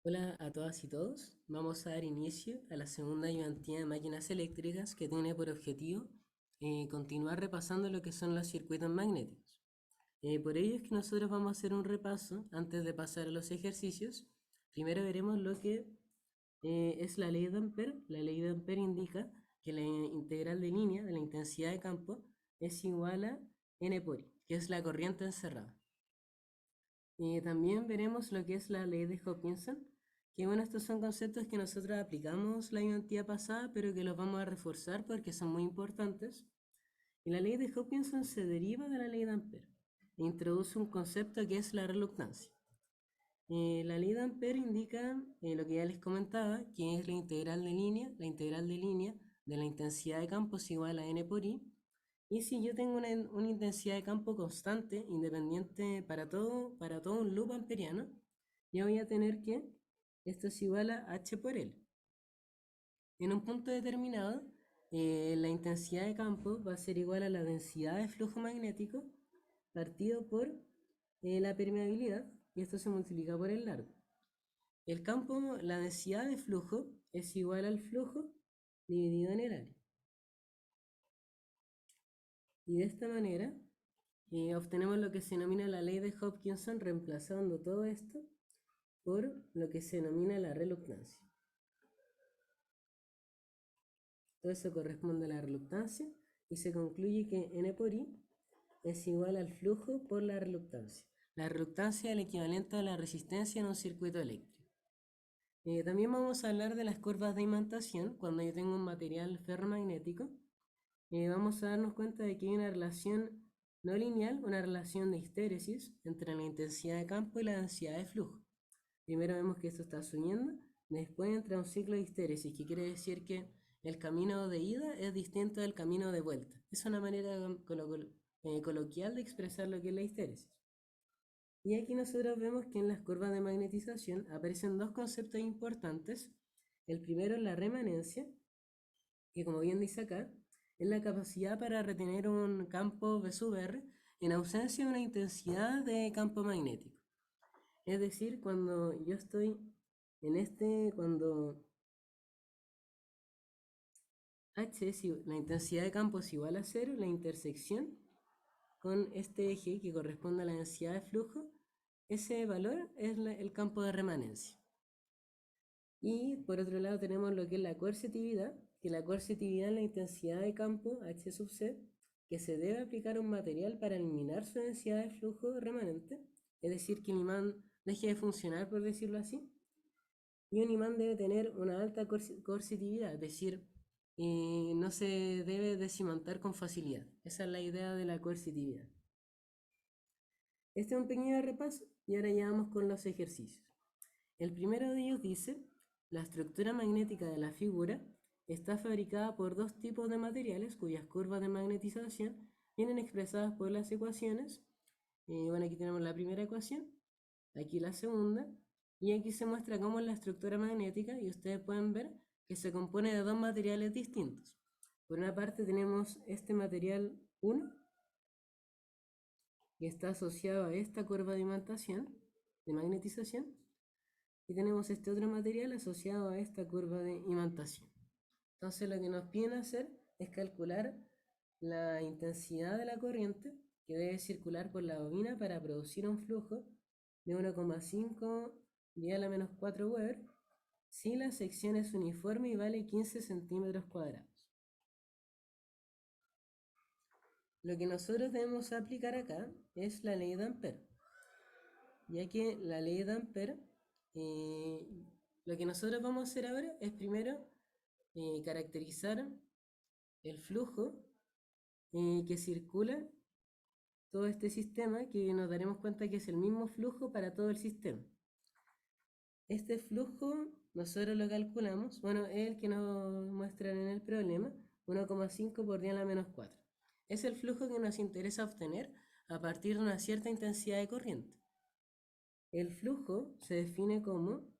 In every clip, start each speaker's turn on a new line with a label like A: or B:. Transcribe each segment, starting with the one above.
A: Hola a todas y todos. Vamos a dar inicio a la segunda ayudantía de máquinas eléctricas que tiene por objetivo continuar repasando lo que son los circuitos magnéticos. Por ello es que nosotros vamos a hacer un repaso antes de pasar a los ejercicios. Primero veremos lo que es la ley de Ampère. La ley de Ampère indica que la integral de línea de la intensidad de campo es igual a N por I, que es la corriente encerrada. También veremos lo que es la ley de Hopkinson, que bueno, estos son conceptos que nosotros aplicamos la ayudantía pasada, pero que los vamos a reforzar porque son muy importantes. Y la ley de Hopkinson se deriva de la ley de Ampère e introduce un concepto que es la reluctancia. La ley de Ampère indica lo que ya les comentaba, que es la integral de línea. La integral de línea de la intensidad de campo es igual a N por I. Y si yo tengo una intensidad de campo constante, independiente para todo un loop amperiano, yo voy a tener que esto es igual a H por L. En un punto determinado, la intensidad de campo va a ser igual a la densidad de flujo magnético partido por la permeabilidad, y esto se multiplica por el largo. El campo, la densidad de flujo es igual al flujo dividido en el área. Y de esta manera obtenemos lo que se denomina la ley de Hopkinson, reemplazando todo esto por lo que se denomina la reluctancia. Todo eso corresponde a la reluctancia y se concluye que N por I es igual al flujo por la reluctancia. La reluctancia es el equivalente a la resistencia en un circuito eléctrico. También vamos a hablar de las curvas de imantación. Cuando yo tengo un material ferromagnético, vamos a darnos cuenta de que hay una relación no lineal, una relación de histéresis entre la intensidad de campo y la densidad de flujo. Primero vemos que esto está subiendo, después entra un ciclo de histéresis, que quiere decir que el camino de ida es distinto del camino de vuelta. Es una manera coloquial de expresar lo que es la histéresis. Y aquí nosotros vemos que en las curvas de magnetización aparecen dos conceptos importantes. El primero es la remanencia, que como bien dice acá, es la capacidad para retener un campo V sub R en ausencia de una intensidad de campo magnético. Es decir, cuando yo estoy cuando H es la intensidad de campo es igual a cero, la intersección con este eje que corresponde a la densidad de flujo, ese valor es el campo de remanencia. Y por otro lado tenemos lo que es la coercitividad, que la coercitividad es la intensidad de campo H sub C que se debe aplicar a un material para eliminar su densidad de flujo remanente, es decir, que el imán deje de funcionar, por decirlo así. Y un imán debe tener una alta coercitividad, es decir, no se debe desimantar con facilidad. Esa es la idea de la coercitividad. Este es un pequeño repaso y ahora ya vamos con los ejercicios. El primero de ellos dice: la estructura magnética de la figura está fabricada por dos tipos de materiales cuyas curvas de magnetización vienen expresadas por las ecuaciones. Bueno, aquí tenemos la primera ecuación, aquí la segunda, y aquí se muestra cómo es la estructura magnética y ustedes pueden ver que se compone de dos materiales distintos. Por una parte tenemos este material 1, que está asociado a esta curva de imantación, de magnetización, y tenemos este otro material asociado a esta curva de imantación. Entonces lo que nos piden hacer es calcular la intensidad de la corriente que debe circular por la bobina para producir un flujo de 1,5 10 a la menos 4 Weber si la sección es uniforme y vale 15 centímetros cuadrados. Lo que nosotros debemos aplicar acá es la ley de Ampère, ya que la ley de Ampère, lo que nosotros vamos a hacer ahora es primero caracterizar el flujo que circula todo este sistema, que nos daremos cuenta que es el mismo flujo para todo el sistema. Este flujo nosotros lo calculamos, bueno, es el que nos muestran en el problema, 1,5 por 10 a la menos 4. Es el flujo que nos interesa obtener a partir de una cierta intensidad de corriente. El flujo se define como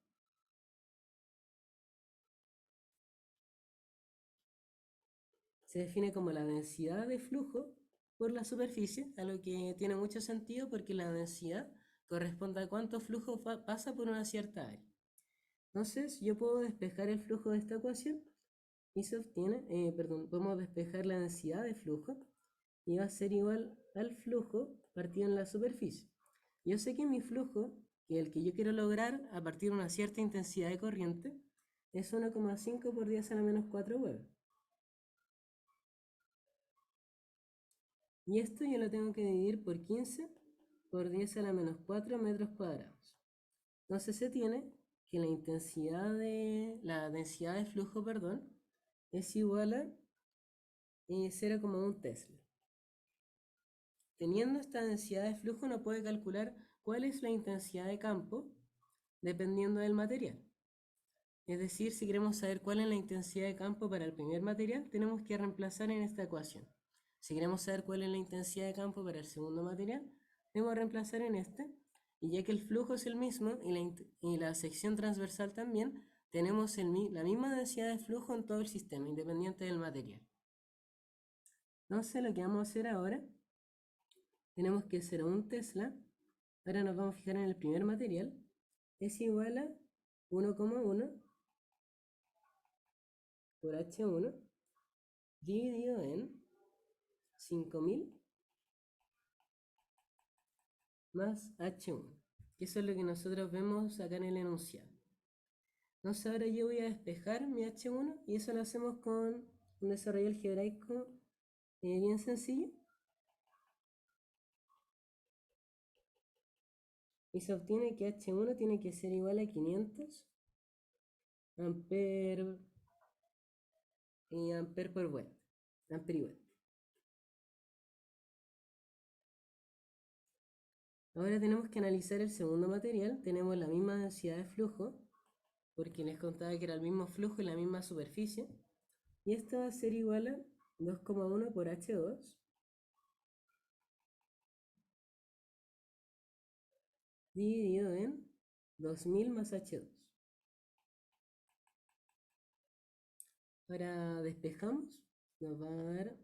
A: la densidad de flujo por la superficie, a lo que tiene mucho sentido porque la densidad corresponde a cuánto flujo pasa por una cierta área. Entonces yo puedo despejar el flujo de esta ecuación y se obtiene, podemos despejar la densidad de flujo y va a ser igual al flujo partido en la superficie. Yo sé que mi flujo, que el que yo quiero lograr a partir de una cierta intensidad de corriente, es 1,5 por 10 a la menos 4 huevos. Y esto yo lo tengo que dividir por 15 por 10 a la menos 4 metros cuadrados. Entonces se tiene que la densidad de flujo, perdón, es igual a 0,1 Tesla. Teniendo esta densidad de flujo, uno puede calcular cuál es la intensidad de campo dependiendo del material. Es decir, si queremos saber cuál es la intensidad de campo para el primer material, tenemos que reemplazar en esta ecuación. Si queremos saber cuál es la intensidad de campo para el segundo material, debemos reemplazar en este. Y ya que el flujo es el mismo y la sección transversal también, tenemos la misma densidad de flujo en todo el sistema, independiente del material. Entonces lo que vamos a hacer ahora, tenemos que 0,1 Tesla, ahora nos vamos a fijar en el primer material, es igual a 1,1 por H1 dividido en 5000 más H1, que eso es lo que nosotros vemos acá en el enunciado. Entonces ahora yo voy a despejar mi H1 y eso lo hacemos con un desarrollo algebraico bien sencillo. Y se obtiene que H1 tiene que ser igual a 500 amperes por vuelta. Ampere y vuelta. Ahora tenemos que analizar el segundo material. Tenemos la misma densidad de flujo, porque les contaba que era el mismo flujo y la misma superficie. Y esto va a ser igual a 2,1 por H2 dividido en 2000 más H2. Ahora despejamos, nos va a dar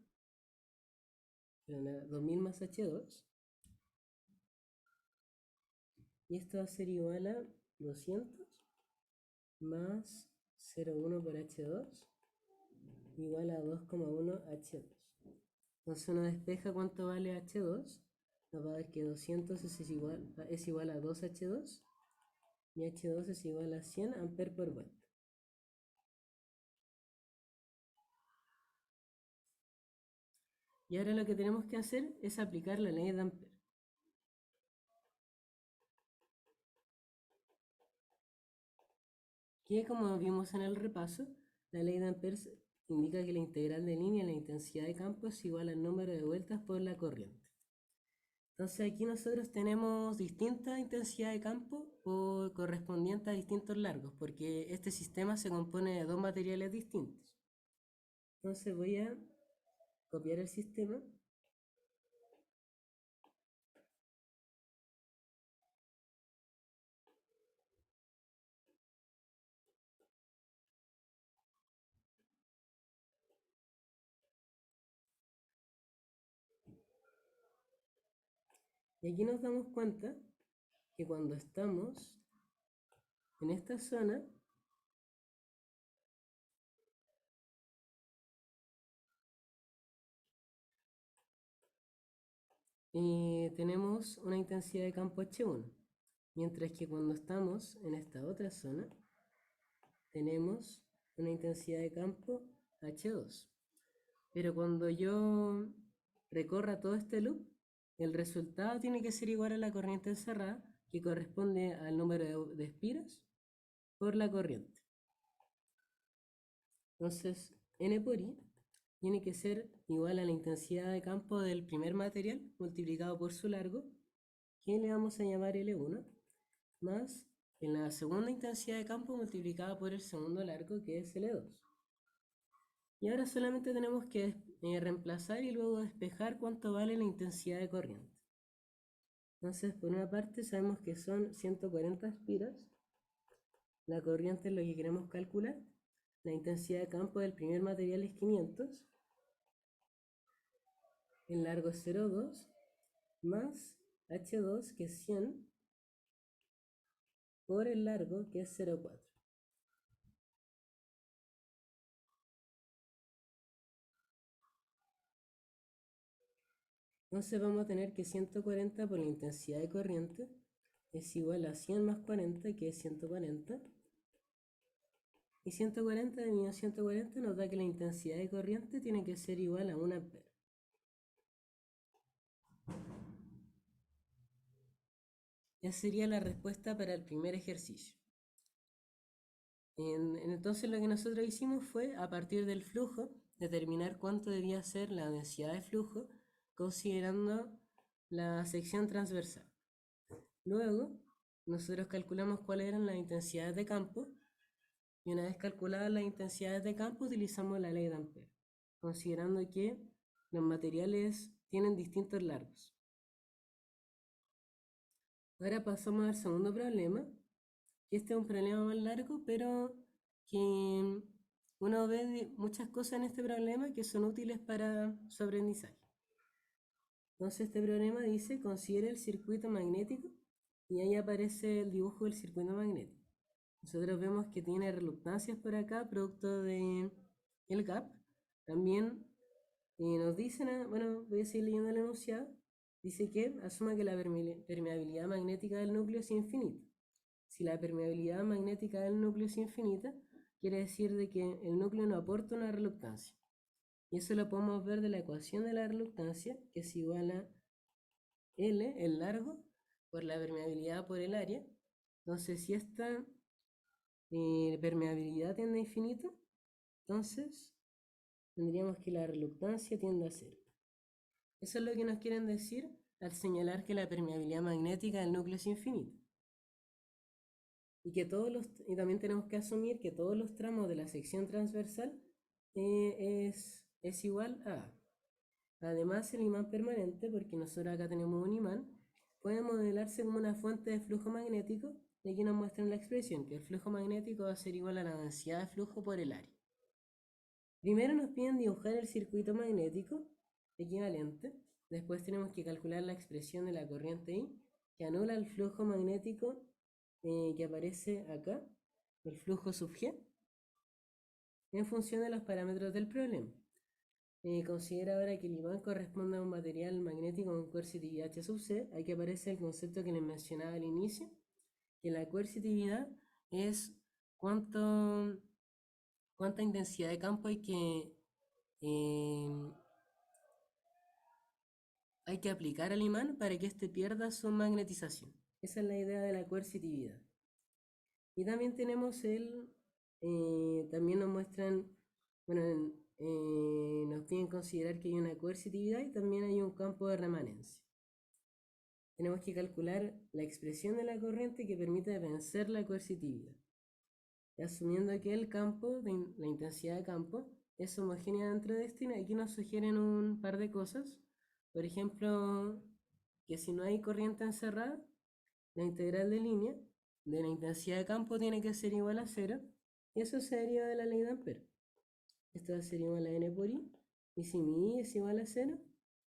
A: 2000 más H2. Y esto va a ser igual a 200 más 0,1 por H2 igual a 2,1 H2. Entonces uno despeja cuánto vale H2. Nos va a dar que 200 es igual a 2 H2 y H2 es igual a 100 amperes por vuelta. Y ahora lo que tenemos que hacer es aplicar la ley de Ampere. Que como vimos en el repaso, la ley de Ampere indica que la integral de línea de la intensidad de campo es igual al número de vueltas por la corriente. Entonces aquí nosotros tenemos distinta intensidad de campo correspondiente a distintos largos, porque este sistema se compone de dos materiales distintos. Entonces voy a copiar el sistema. Y aquí nos damos cuenta que cuando estamos en esta zona, tenemos una intensidad de campo H1, mientras que cuando estamos en esta otra zona, tenemos una intensidad de campo H2. Pero cuando yo recorra todo este loop, el resultado tiene que ser igual a la corriente encerrada, que corresponde al número de espiras por la corriente. Entonces, N por I tiene que ser igual a la intensidad de campo del primer material multiplicado por su largo, que le vamos a llamar L1, más en la segunda intensidad de campo multiplicada por el segundo largo, que es L2. Y ahora solamente tenemos que reemplazar y luego despejar cuánto vale la intensidad de corriente. Entonces, por una parte sabemos que son 140 espiras. La corriente es lo que queremos calcular. La intensidad de campo del primer material es 500. El largo es 0,2 más H2, que es 100, por el largo, que es 0,4. Entonces vamos a tener que 140 por la intensidad de corriente es igual a 100 más 40, que es 140. Y 140 dividido 140 nos da que la intensidad de corriente tiene que ser igual a 1 ampere. Esa sería la respuesta para el primer ejercicio. Entonces lo que nosotros hicimos fue, a partir del flujo, determinar cuánto debía ser la densidad de flujo, considerando la sección transversal. Luego, nosotros calculamos cuáles eran las intensidades de campo, y una vez calculadas las intensidades de campo, utilizamos la ley de Ampère, considerando que los materiales tienen distintos largos. Ahora pasamos al segundo problema, que este es un problema más largo, pero que uno ve muchas cosas en este problema que son útiles para su aprendizaje. Entonces este problema dice, considere el circuito magnético, y ahí aparece el dibujo del circuito magnético. Nosotros vemos que tiene reluctancias por acá, producto de el gap. También nos dicen, bueno, voy a seguir leyendo el enunciado. Dice que asuma que la permeabilidad magnética del núcleo es infinita. Si la permeabilidad magnética del núcleo es infinita, quiere decir de que el núcleo no aporta una reluctancia. Y eso lo podemos ver de la ecuación de la reluctancia, que es igual a L, el largo, por la permeabilidad por el área. Entonces, si esta permeabilidad tiende a infinito, entonces tendríamos que la reluctancia tiende a cero. Eso es lo que nos quieren decir al señalar que la permeabilidad magnética del núcleo es infinita. Y también tenemos que asumir que todos los tramos de la sección transversal es igual a A. Además, el imán permanente, porque nosotros acá tenemos un imán, puede modelarse como una fuente de flujo magnético, y aquí nos muestran la expresión, que el flujo magnético va a ser igual a la densidad de flujo por el área. Primero nos piden dibujar el circuito magnético equivalente, después tenemos que calcular la expresión de la corriente I, que anula el flujo magnético que aparece acá, el flujo sub G, en función de los parámetros del problema. Considera ahora que el imán corresponde a un material magnético con coercitividad H sub C. Aquí aparece el concepto que les mencionaba al inicio, que la coercitividad es cuánta intensidad de campo hay que aplicar al imán para que éste pierda su magnetización. Esa es la idea de la coercitividad. Y también tenemos también nos muestran, bueno, nos piden considerar que hay una coercitividad y también hay un campo de remanencia. Tenemos que calcular la expresión de la corriente que permite vencer la coercitividad. Y asumiendo que el campo, la intensidad de campo, es homogénea dentro de este, aquí nos sugieren un par de cosas. Por ejemplo, que si no hay corriente encerrada, la integral de línea de la intensidad de campo tiene que ser igual a 0, y eso se deriva de la ley de Ampère. Esto va a ser igual a n por i, y si mi i es igual a 0,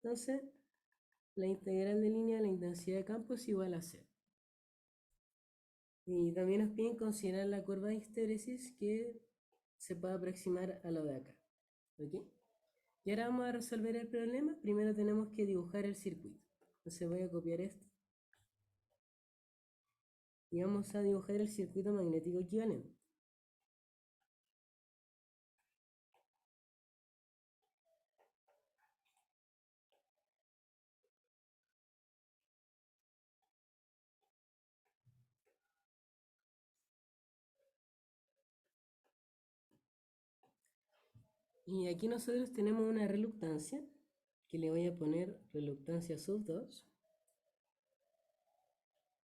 A: entonces la integral de línea de la intensidad de campo es igual a 0. Y también nos piden considerar la curva de histéresis que se puede aproximar a lo de acá. ¿Ok? Y ahora vamos a resolver el problema. Primero tenemos que dibujar el circuito. Entonces voy a copiar esto. Y vamos a dibujar el circuito magnético equivalente. Y aquí nosotros tenemos una reluctancia, que le voy a poner reluctancia sub 2.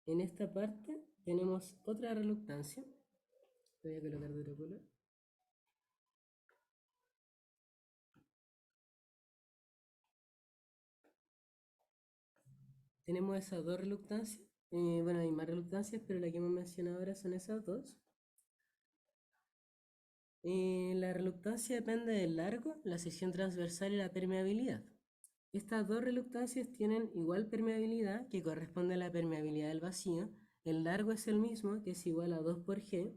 A: En esta parte tenemos otra reluctancia. Voy a colocar de otro color. Tenemos esas dos reluctancias. Bueno, hay más reluctancias, pero la que hemos mencionado ahora son esas dos. La reluctancia depende del largo, la sección transversal y la permeabilidad. Estas dos reluctancias tienen igual permeabilidad, que corresponde a la permeabilidad del vacío. El largo es el mismo, que es igual a 2 por G.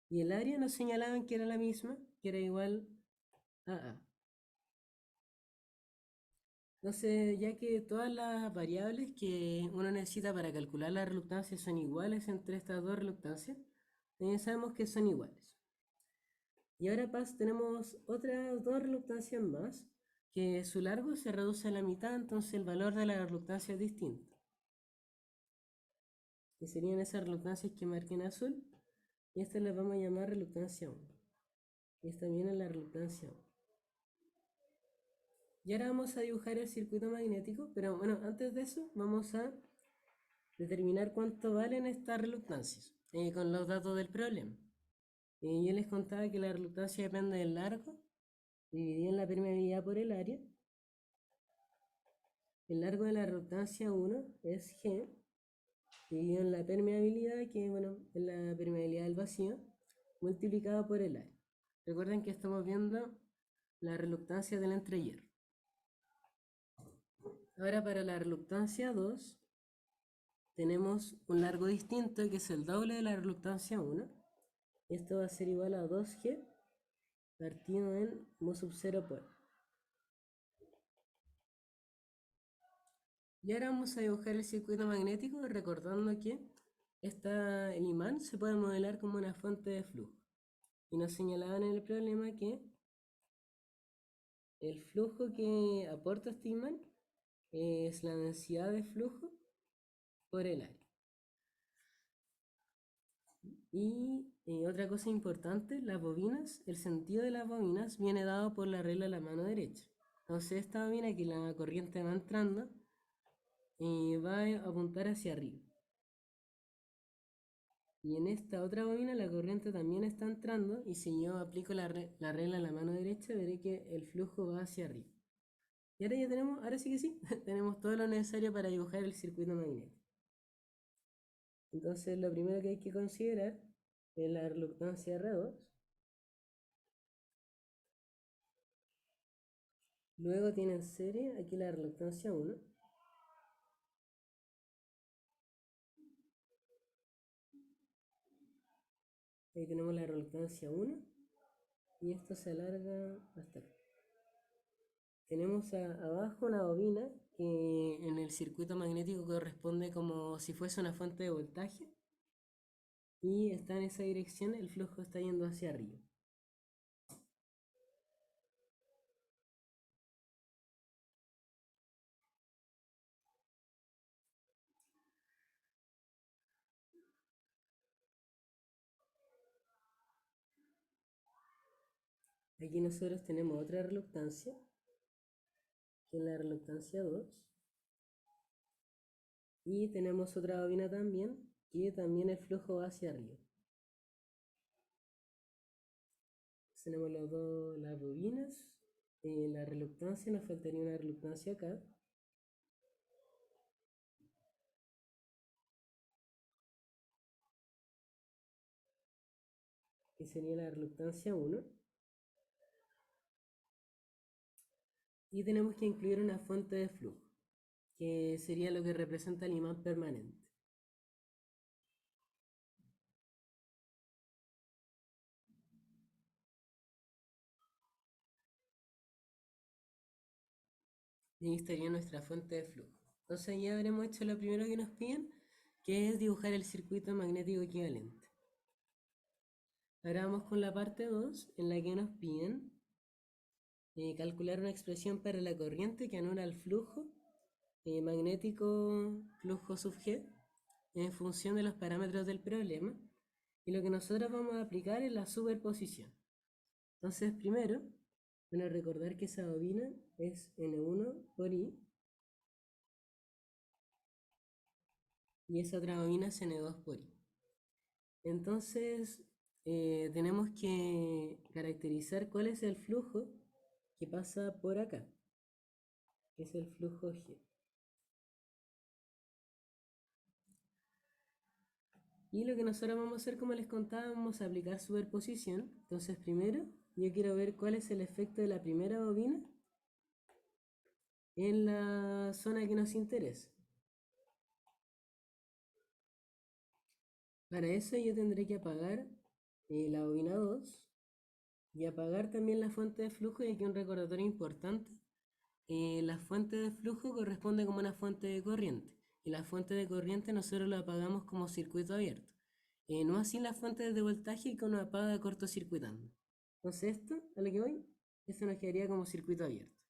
A: Y el área nos señalaban que era la misma, que era igual a A. Entonces, ya que todas las variables que uno necesita para calcular la reluctancia son iguales entre estas dos reluctancias, sabemos que son iguales. Y ahora tenemos otras dos reluctancias más, que su largo se reduce a la mitad, entonces el valor de la reluctancia es distinto. Que serían esas reluctancias que marqué en azul, y estas las vamos a llamar reluctancia 1. Y esta viene la reluctancia 1. Y ahora vamos a dibujar el circuito magnético, pero bueno, antes de eso vamos a determinar cuánto valen estas reluctancias con los datos del problema. Yo les contaba que la reluctancia depende del largo, dividido en la permeabilidad por el área. El largo de la reluctancia 1 es G, dividido en la permeabilidad, que bueno, es la permeabilidad del vacío, multiplicado por el área. Recuerden que estamos viendo la reluctancia del entrehierro. Ahora para la reluctancia 2 tenemos un largo distinto que es el doble de la reluctancia 1. Esto va a ser igual a 2G partido en mu sub 0 por. Y ahora vamos a dibujar el circuito magnético recordando que el imán se puede modelar como una fuente de flujo. Y nos señalaban en el problema que el flujo que aporta este imán es la densidad de flujo por el área. Y otra cosa importante, las bobinas, el sentido de las bobinas viene dado por la regla de la mano derecha. Entonces esta bobina que la corriente va entrando va a apuntar hacia arriba. Y en esta otra bobina la corriente también está entrando y si yo aplico la regla en la mano derecha veré que el flujo va hacia arriba. Y ahora ya tenemos, ahora sí que sí, tenemos todo lo necesario para dibujar el circuito magnético. Entonces lo primero que hay que considerar es la reluctancia R2. Luego tiene en serie aquí la reluctancia 1. Ahí tenemos la reluctancia 1 y esto se alarga hasta acá. Tenemos abajo una bobina que en el circuito magnético corresponde como si fuese una fuente de voltaje y está en esa dirección, el flujo está yendo hacia arriba. Aquí nosotros tenemos otra reluctancia, que es la reluctancia 2. Y tenemos otra bobina también, que también el flujo va hacia arriba. Tenemos las bobinas, la reluctancia, nos faltaría una reluctancia acá. Que sería la reluctancia 1. Y tenemos que incluir una fuente de flujo, que sería lo que representa el imán permanente. Y ahí estaría nuestra fuente de flujo. Entonces ya habremos hecho lo primero que nos piden, que es dibujar el circuito magnético equivalente. Ahora vamos con la parte 2, en la que nos piden calcular una expresión para la corriente que anula el flujo magnético flujo sub G en función de los parámetros del problema. Y lo que nosotros vamos a aplicar es la superposición. Entonces, primero, bueno, recordar que esa bobina es N1 por I y esa otra bobina es N2 por I. Entonces, tenemos que caracterizar cuál es el flujo que pasa por acá, que es el flujo G. Y lo que nosotros vamos a hacer, como les contaba, vamos a aplicar superposición. Entonces, primero, yo quiero ver cuál es el efecto de la primera bobina en la zona que nos interesa. Para eso yo tendré que apagar la bobina 2 y apagar también la fuente de flujo. Y aquí un recordatorio importante la fuente de flujo corresponde como una fuente de corriente. Y la fuente de corriente nosotros la apagamos como circuito abierto. No así la fuente de voltaje que uno apaga cortocircuitando. Entonces esto, a lo que voy, esto nos quedaría como circuito abierto.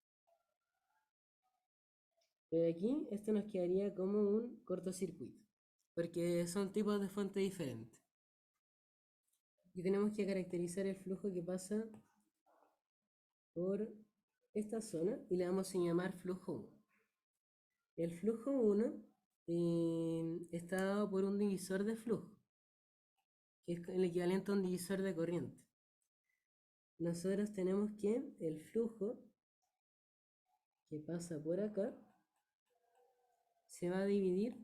A: Pero aquí esto nos quedaría como un cortocircuito, porque son tipos de fuente diferentes. Y tenemos que caracterizar el flujo que pasa por esta zona y le vamos a llamar flujo 1. El flujo 1 está dado por un divisor de flujo, que es el equivalente a un divisor de corriente. Nosotros tenemos que el flujo que pasa por acá se va a dividir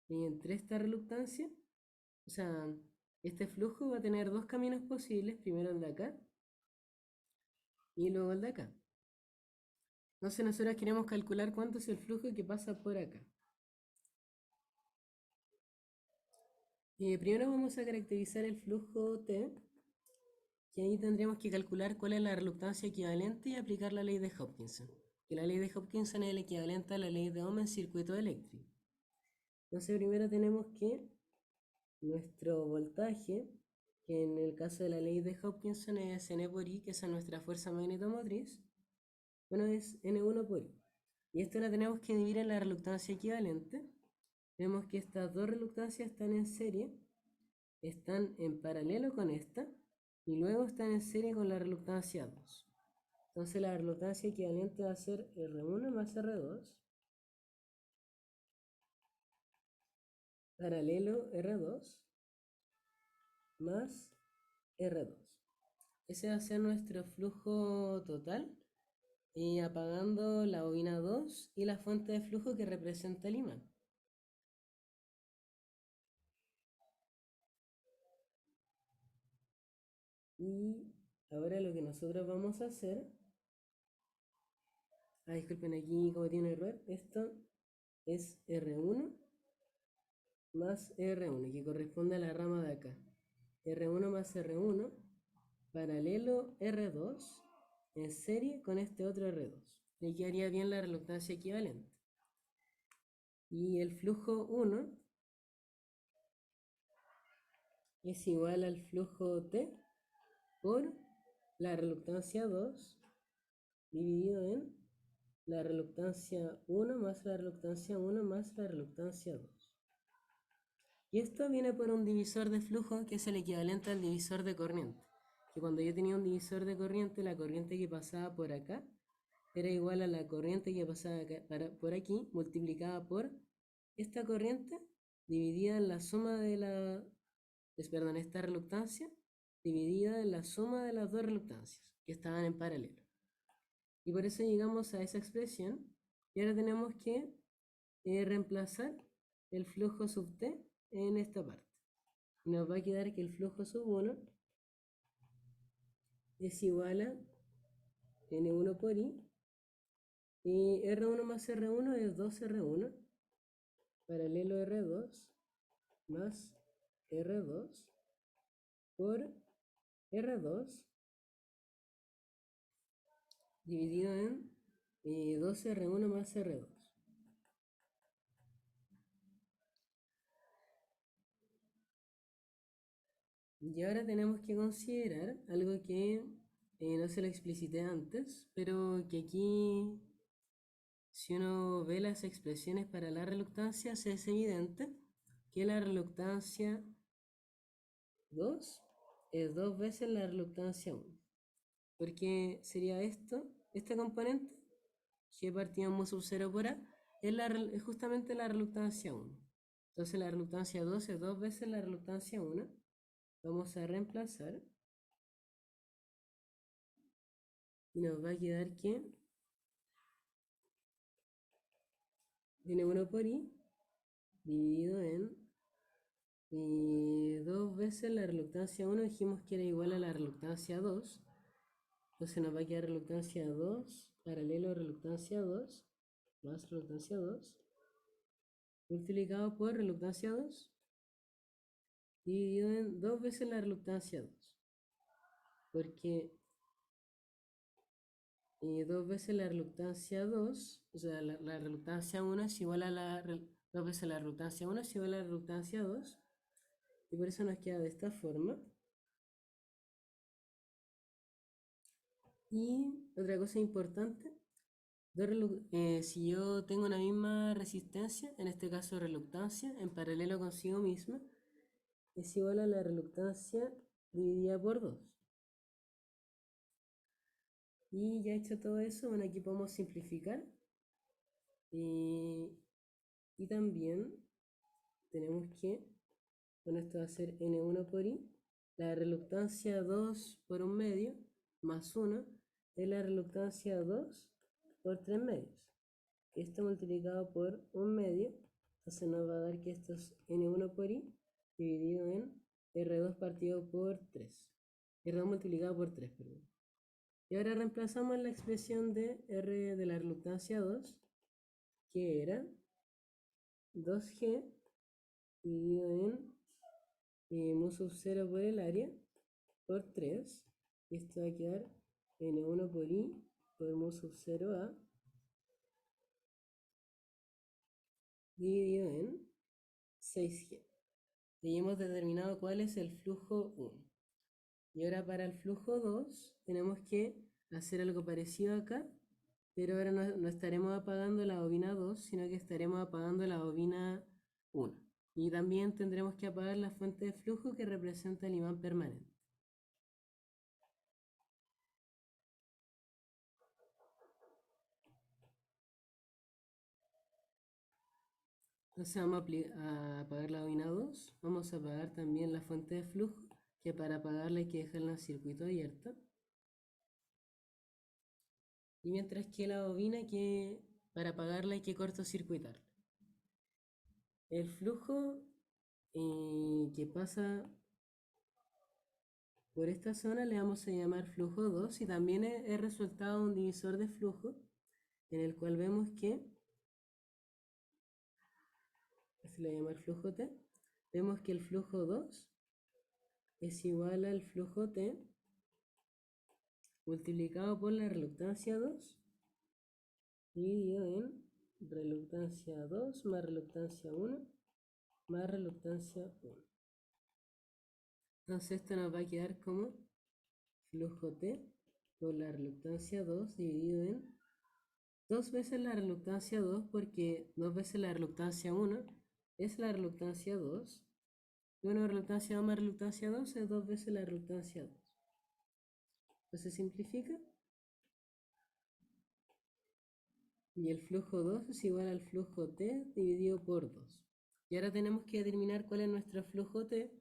A: entre esta reluctancia. O sea, este flujo va a tener dos caminos posibles, primero el de acá y luego el de acá. Entonces nosotros queremos calcular cuánto es el flujo que pasa por acá. Primero vamos a caracterizar el flujo T, que ahí tendremos que calcular cuál es la reluctancia equivalente y aplicar la ley de Hopkinson. Que la ley de Hopkinson es el equivalente a la ley de Ohm en circuito eléctrico. Entonces primero tenemos que nuestro voltaje, que en el caso de la ley de Hopkinson es N por I, que es nuestra fuerza magnetomotriz, bueno, es N1 por I. Y esto lo tenemos que dividir en la reluctancia equivalente. Vemos que estas dos reluctancias están en serie, están en paralelo con esta, y luego están en serie con la reluctancia 2. Entonces la reluctancia equivalente va a ser R1 más R2, paralelo R2, más R2. Ese va a ser nuestro flujo total, apagando la bobina 2 y la fuente de flujo que representa el imán. Y ahora lo que nosotros vamos a hacer, disculpen, aquí cometí un error, esto es R1 más R1, que corresponde a la rama de acá. R1 más R1, paralelo R2, en serie con este otro R2. Y aquí haría bien la reluctancia equivalente. Y el flujo 1 es igual al flujo T por la reluctancia 2 dividido en la reluctancia 1 más la reluctancia 1 más la reluctancia 2. Y esto viene por un divisor de flujo que es el equivalente al divisor de corriente. Que cuando yo tenía un divisor de corriente, la corriente que pasaba por acá era igual a la corriente que pasaba acá, por aquí, multiplicada por esta corriente dividida en la suma de esta reluctancia, dividida en la suma de las dos reluctancias que estaban en paralelo. Y por eso llegamos a esa expresión. Y ahora tenemos que reemplazar el flujo sub T en esta parte. Y nos va a quedar que el flujo sub 1 es igual a N1 por I. Y R1 más R1 es 2R1, paralelo R2, más R2 por R2 dividido en 2R1 más R2. Y ahora tenemos que considerar algo que no se lo explicité antes, pero que aquí, si uno ve las expresiones para la reluctancia, se es evidente que la reluctancia 2 es 2 veces la reluctancia 1. Porque sería este componente, G partido mu sub 0 por A, es justamente la reluctancia 1. Entonces la reluctancia 2 es 2 veces la reluctancia 1. Vamos a reemplazar. Y nos va a quedar que N1 por I dividido en 2 veces la reluctancia 1. Dijimos que era igual a la reluctancia 2. Entonces nos va a quedar reluctancia 2 paralelo a reluctancia 2 más reluctancia 2 multiplicado por reluctancia 2 dividido en 2 veces la reluctancia 2. Porque Y 2 veces la reluctancia 2, o sea, la reluctancia 1 es igual a 2 veces la reluctancia 1 es igual a la reluctancia 2. Y por eso nos queda de esta forma. Y otra cosa importante, si yo tengo una misma resistencia, en este caso reluctancia, en paralelo consigo misma, es igual a la reluctancia dividida por 2. Y ya hecho todo eso, bueno, aquí podemos simplificar. Y también tenemos que, bueno, esto va a ser N1 por I, la reluctancia 2 por 1 medio más 1 es la reluctancia 2 por 3 medios. Esto multiplicado por 1 medio, entonces nos va a dar que esto es N1 por I dividido en R2 partido por 3. R2 multiplicado por 3, perdón. Y ahora reemplazamos la expresión de R de la reluctancia 2, que era 2G dividido en mu sub 0 por el área por 3. Y esto va a quedar N1 por I por mu sub 0A dividido en 6G. Y hemos determinado cuál es el flujo 1. Y ahora para el flujo 2 tenemos que hacer algo parecido acá, pero ahora no estaremos apagando la bobina 2, sino que estaremos apagando la bobina 1. Y también tendremos que apagar la fuente de flujo que representa el imán permanente. Entonces vamos a apagar la bobina 2, vamos a apagar también la fuente de flujo, que para apagarla hay que dejarla en circuito abierto. Y mientras que la bobina, para apagarla hay que cortocircuitar. El flujo que pasa por esta zona le vamos a llamar flujo 2 y también es resultado de un divisor de flujo en el cual vemos que, se le va a llamar flujo T, vemos que el flujo 2 es igual al flujo T multiplicado por la reluctancia 2 dividido en reluctancia 2 más reluctancia 1 más reluctancia 1. Entonces esto nos va a quedar como flujo T por la reluctancia 2 dividido en 2 veces la reluctancia 2, porque 2 veces la reluctancia 1 es la reluctancia 2. Y una reluctancia 2 más reluctancia 2 es 2 veces la reluctancia 2. Entonces se simplifica. Y el flujo 2 es igual al flujo T dividido por 2. Y ahora tenemos que determinar cuál es nuestro flujo T.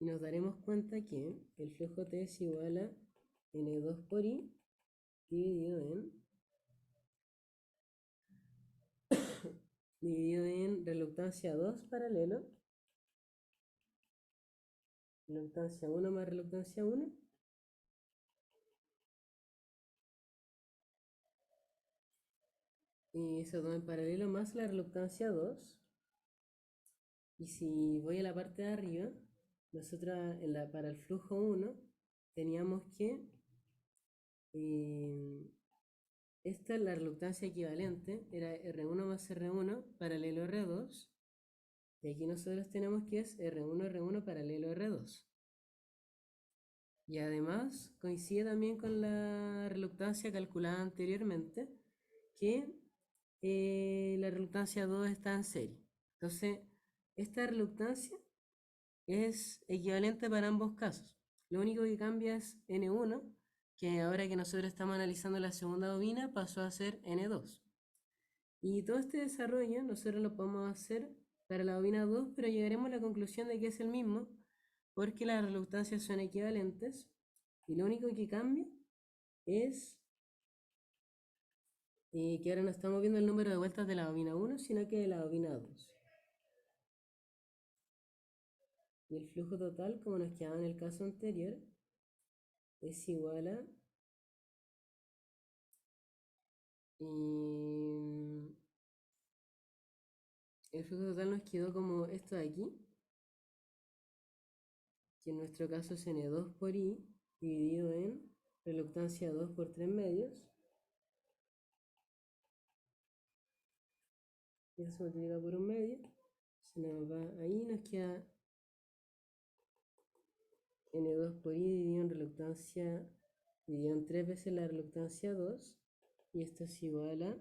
A: Y nos daremos cuenta que el flujo T es igual a N2 por I dividido en reluctancia 2 paralelo, reluctancia 1 más reluctancia 1, y eso todo en paralelo más la reluctancia 2. Y si voy a la parte de arriba, nosotros para el flujo 1 teníamos que esta es la reluctancia equivalente, era R1 más R1 paralelo R2. Y aquí nosotros tenemos que es R1 paralelo R2. Y además coincide también con la reluctancia calculada anteriormente, que la reluctancia 2 está en serie. Entonces, esta reluctancia es equivalente para ambos casos. Lo único que cambia es N1, que ahora que nosotros estamos analizando la segunda bobina pasó a ser N2. Y todo este desarrollo nosotros lo podemos hacer para la bobina 2, pero llegaremos a la conclusión de que es el mismo, porque las reluctancias son equivalentes, y lo único que cambia es que ahora no estamos viendo el número de vueltas de la bobina 1, sino que de la bobina 2. Y el flujo total, como nos quedaba en el caso anterior, es igual a el flujo total nos quedó como esto de aquí, que en nuestro caso es N2 por I dividido en reluctancia 2 por 3 medios. Y eso se multiplica por un medio. Se nos va ahí, nos queda N2 por I dividido en reluctancia, dividido en 3 veces la reluctancia 2. Y esto es igual a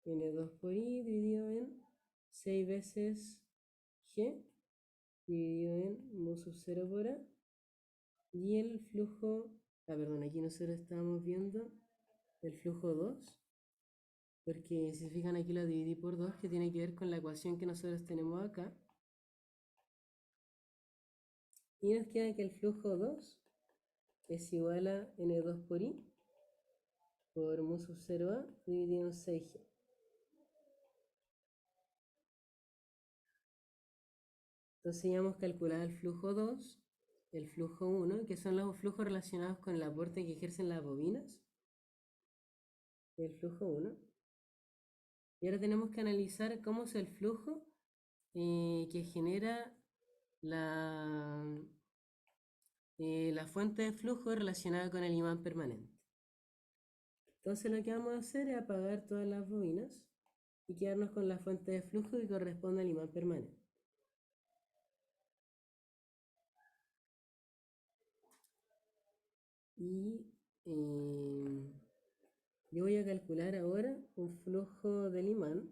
A: N2 por I dividido en 6 veces G dividido en mu sub 0 por A. Y el flujo, perdón, aquí nosotros estábamos viendo el flujo 2, porque si se fijan aquí lo dividí por 2, que tiene que ver con la ecuación que nosotros tenemos acá. Y nos queda que el flujo 2 es igual a N2 por I por mu sub 0A dividido en 6G. Entonces ya hemos calculado el flujo 2, el flujo 1, que son los flujos relacionados con el aporte que ejercen las bobinas, el flujo 1. Y ahora tenemos que analizar cómo es el flujo que genera la fuente de flujo relacionada con el imán permanente. Entonces lo que vamos a hacer es apagar todas las bobinas y quedarnos con la fuente de flujo que corresponde al imán permanente. Y yo voy a calcular ahora un flujo del imán.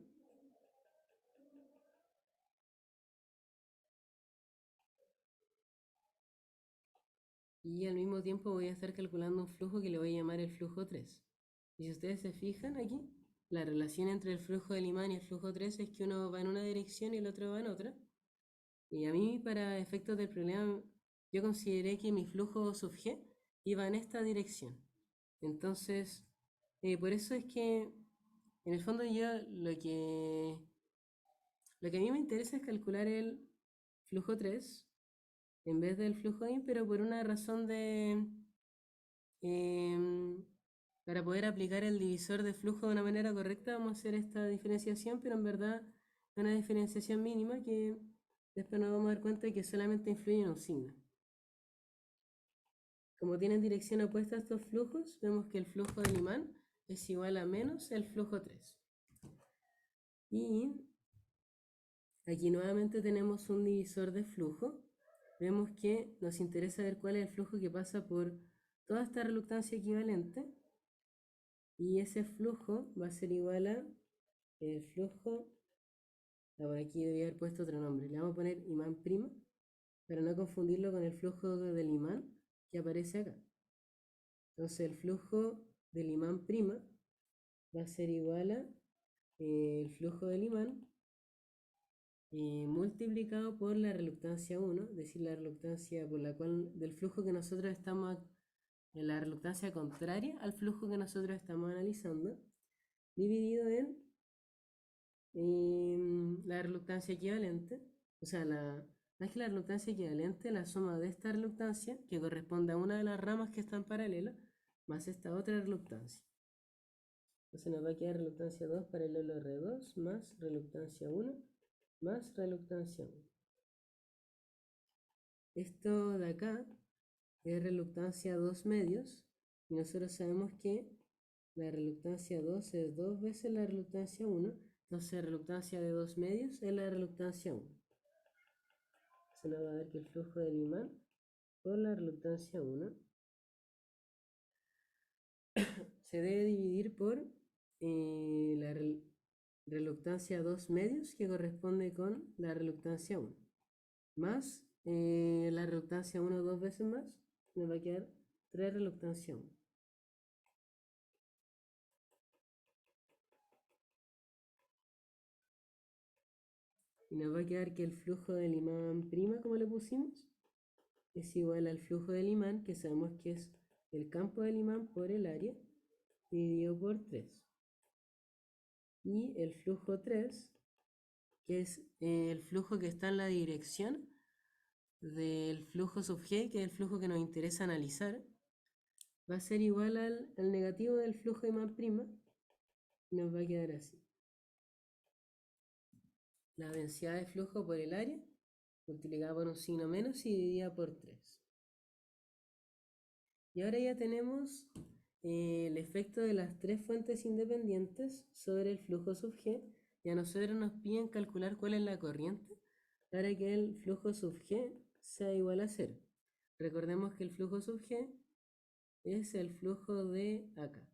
A: Y al mismo tiempo voy a estar calculando un flujo que le voy a llamar el flujo 3. Y si ustedes se fijan aquí, la relación entre el flujo del imán y el flujo 3 es que uno va en una dirección y el otro va en otra. Y a mí, para efectos del problema, yo consideré que mi flujo sub G iba en esta dirección. Entonces, por eso es que, en el fondo, yo lo que a mí me interesa es calcular el flujo 3 en vez del flujo IN, pero por una razón para poder aplicar el divisor de flujo de una manera correcta, vamos a hacer esta diferenciación, pero en verdad es una diferenciación mínima que después nos vamos a dar cuenta de que solamente influye en un signo. Como tienen dirección opuesta a estos flujos, vemos que el flujo del imán es igual a menos el flujo 3. Y aquí nuevamente tenemos un divisor de flujo. Vemos que nos interesa ver cuál es el flujo que pasa por toda esta reluctancia equivalente. Y ese flujo va a ser igual a el flujo, por aquí debía haber puesto otro nombre, le vamos a poner imán prima, para no confundirlo con el flujo del imán que aparece acá. Entonces el flujo del imán prima va a ser igual a el flujo del imán multiplicado por la reluctancia 1, es decir, la reluctancia por la cual, del flujo que nosotros estamos, en la reluctancia contraria al flujo que nosotros estamos analizando, dividido en la reluctancia equivalente, o sea, más que la reluctancia equivalente, la suma de esta reluctancia, que corresponde a una de las ramas que están paralelas, más esta otra reluctancia. Entonces nos va a quedar reluctancia 2 paralelo a R2 más reluctancia 1 más reluctancia 1. Esto de acá es reluctancia 2 medios, y nosotros sabemos que la reluctancia 2 es 2 veces la reluctancia 1, entonces reluctancia de 2 medios es la reluctancia 1. Se nos va a dar que el flujo del imán por la reluctancia 1 se debe dividir por la reluctancia 2 medios, que corresponde con la reluctancia 1, más la reluctancia 1 dos veces más, nos va a quedar 3 reluctancia 1. Y nos va a quedar que el flujo del imán prima, como le pusimos, es igual al flujo del imán, que sabemos que es el campo del imán por el área, dividido por 3. Y el flujo 3, que es el flujo que está en la dirección del flujo sub G, que es el flujo que nos interesa analizar, va a ser igual al negativo del flujo de imán prima, y nos va a quedar así. La densidad de flujo por el área, multiplicada por un signo menos y dividida por 3. Y ahora ya tenemos el efecto de las tres fuentes independientes sobre el flujo sub G, y a nosotros nos piden calcular cuál es la corriente para que el flujo sub G sea igual a cero. Recordemos que el flujo sub G es el flujo de acá.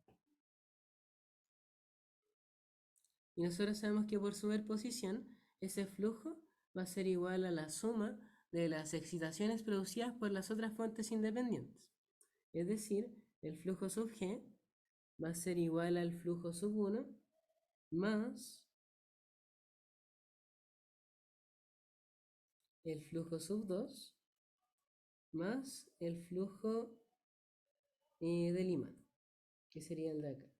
A: Y nosotros sabemos que por superposición ese flujo va a ser igual a la suma de las excitaciones producidas por las otras fuentes independientes. Es decir, el flujo sub G va a ser igual al flujo sub 1 más el flujo sub 2 más el flujo del imán, que sería el de acá.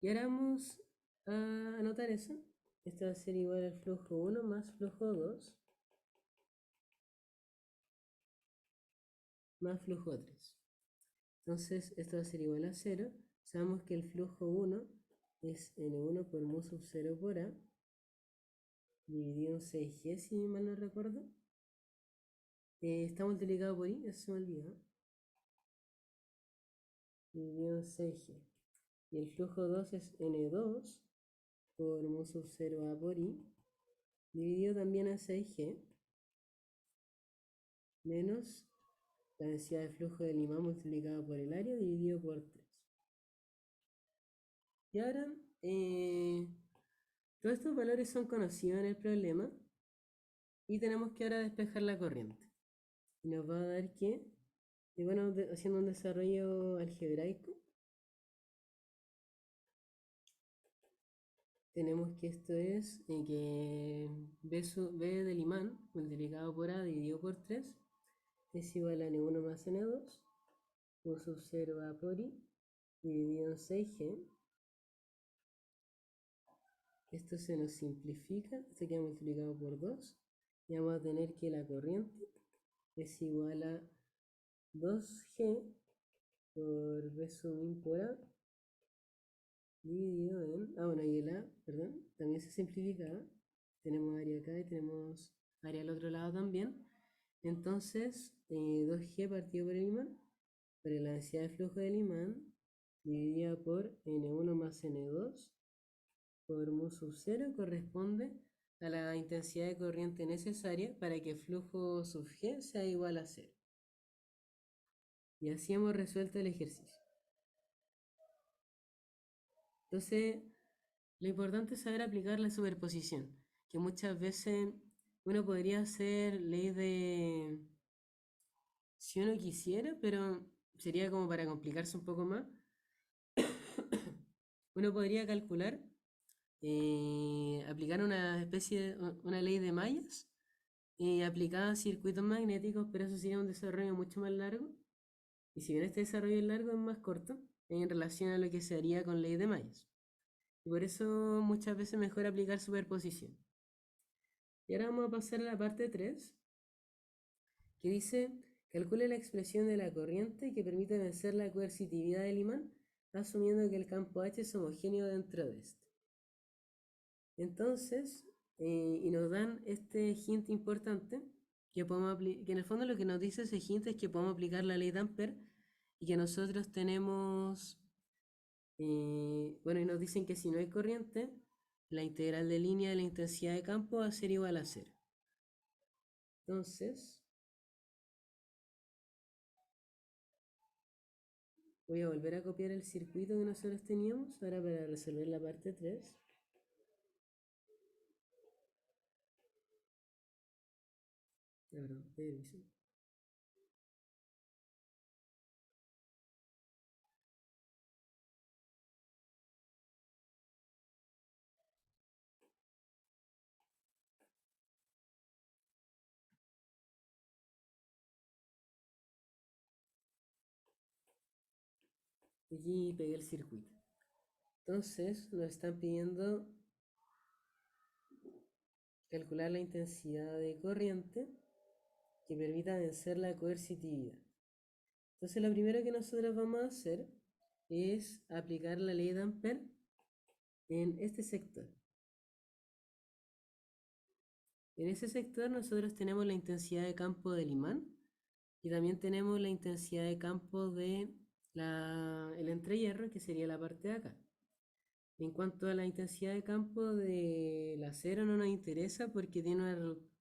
A: Y ahora vamos a anotar eso. Esto va a ser igual al flujo 1 más flujo 2 más flujo 3. Entonces esto va a ser igual a 0. Sabemos que el flujo 1 es N1 por mu sub 0 por A, dividido en 6G, si mal no recuerdo. Está multiplicado por I, eso se me olvidó. Dividido en 6G. Y el flujo 2 es N2 por mu sub 0A por I, dividido también en 6G, menos la densidad de flujo del imán multiplicado por el área dividido por 3. Y ahora, todos estos valores son conocidos en el problema y tenemos que ahora despejar la corriente. Y nos va a dar que, y bueno, haciendo un desarrollo algebraico, tenemos que esto es que B del imán multiplicado por A dividido por 3 es igual a N1 más N2, mu sub 0 A por I, dividido en 6G. Esto se nos simplifica, esto queda multiplicado por 2, y vamos a tener que la corriente es igual a 2G por B sub I por A, dividido en, bueno, y el A, perdón, también se simplifica, tenemos área acá y tenemos área al otro lado también. Entonces, 2G partido por el imán, por la densidad de flujo del imán, dividida por N1 más N2, por mu sub 0, corresponde a la intensidad de corriente necesaria para que el flujo sub G sea igual a 0. Y así hemos resuelto el ejercicio. Entonces, lo importante es saber aplicar la superposición, que muchas veces uno podría hacer ley de si uno quisiera, pero sería como para complicarse un poco más. Uno podría calcular, aplicar una especie de una ley de mallas aplicada a circuitos magnéticos, pero eso sería un desarrollo mucho más largo. Y si bien este desarrollo es largo, es más corto en relación a lo que se haría con ley de mallas. Y por eso muchas veces es mejor aplicar superposición. Y ahora vamos a pasar a la parte 3, que dice, calcule la expresión de la corriente que permite vencer la coercitividad del imán, asumiendo que el campo H es homogéneo dentro de este. Entonces, y nos dan este hint importante, que en el fondo lo que nos dice ese hint es que podemos aplicar la ley de Ampère y que nosotros tenemos, bueno, y nos dicen que si no hay corriente, la integral de línea de la intensidad de campo va a ser igual a 0. Entonces, voy a volver a copiar el circuito que nosotros teníamos ahora para resolver la parte 3. Perdón, permiso. Y pegué el circuito. Entonces nos están pidiendo calcular la intensidad de corriente que permita vencer la coercitividad. Entonces lo primero que nosotros vamos a hacer es aplicar la ley de Ampère en este sector. En ese sector nosotros tenemos la intensidad de campo del imán y también tenemos la intensidad de campo de el entrehierro, que sería la parte de acá. En cuanto a la intensidad de campo del acero no nos interesa porque tiene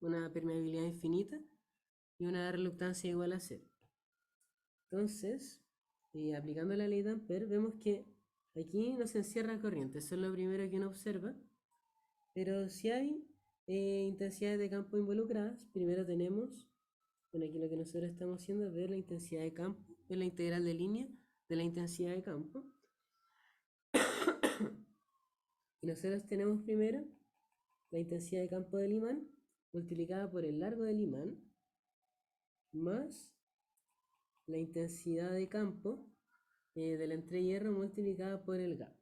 A: una permeabilidad infinita y una reluctancia igual a cero. Entonces, aplicando la ley de Ampère, vemos que aquí no se encierra corriente, eso es lo primero que uno observa. Pero si hay intensidades de campo involucradas, primero tenemos, bueno, aquí lo que nosotros estamos haciendo es ver la intensidad de campo, es la integral de línea de la intensidad de campo. Y nosotros tenemos primero la intensidad de campo del imán multiplicada por el largo del imán más la intensidad de campo del entrehierro multiplicada por el gap.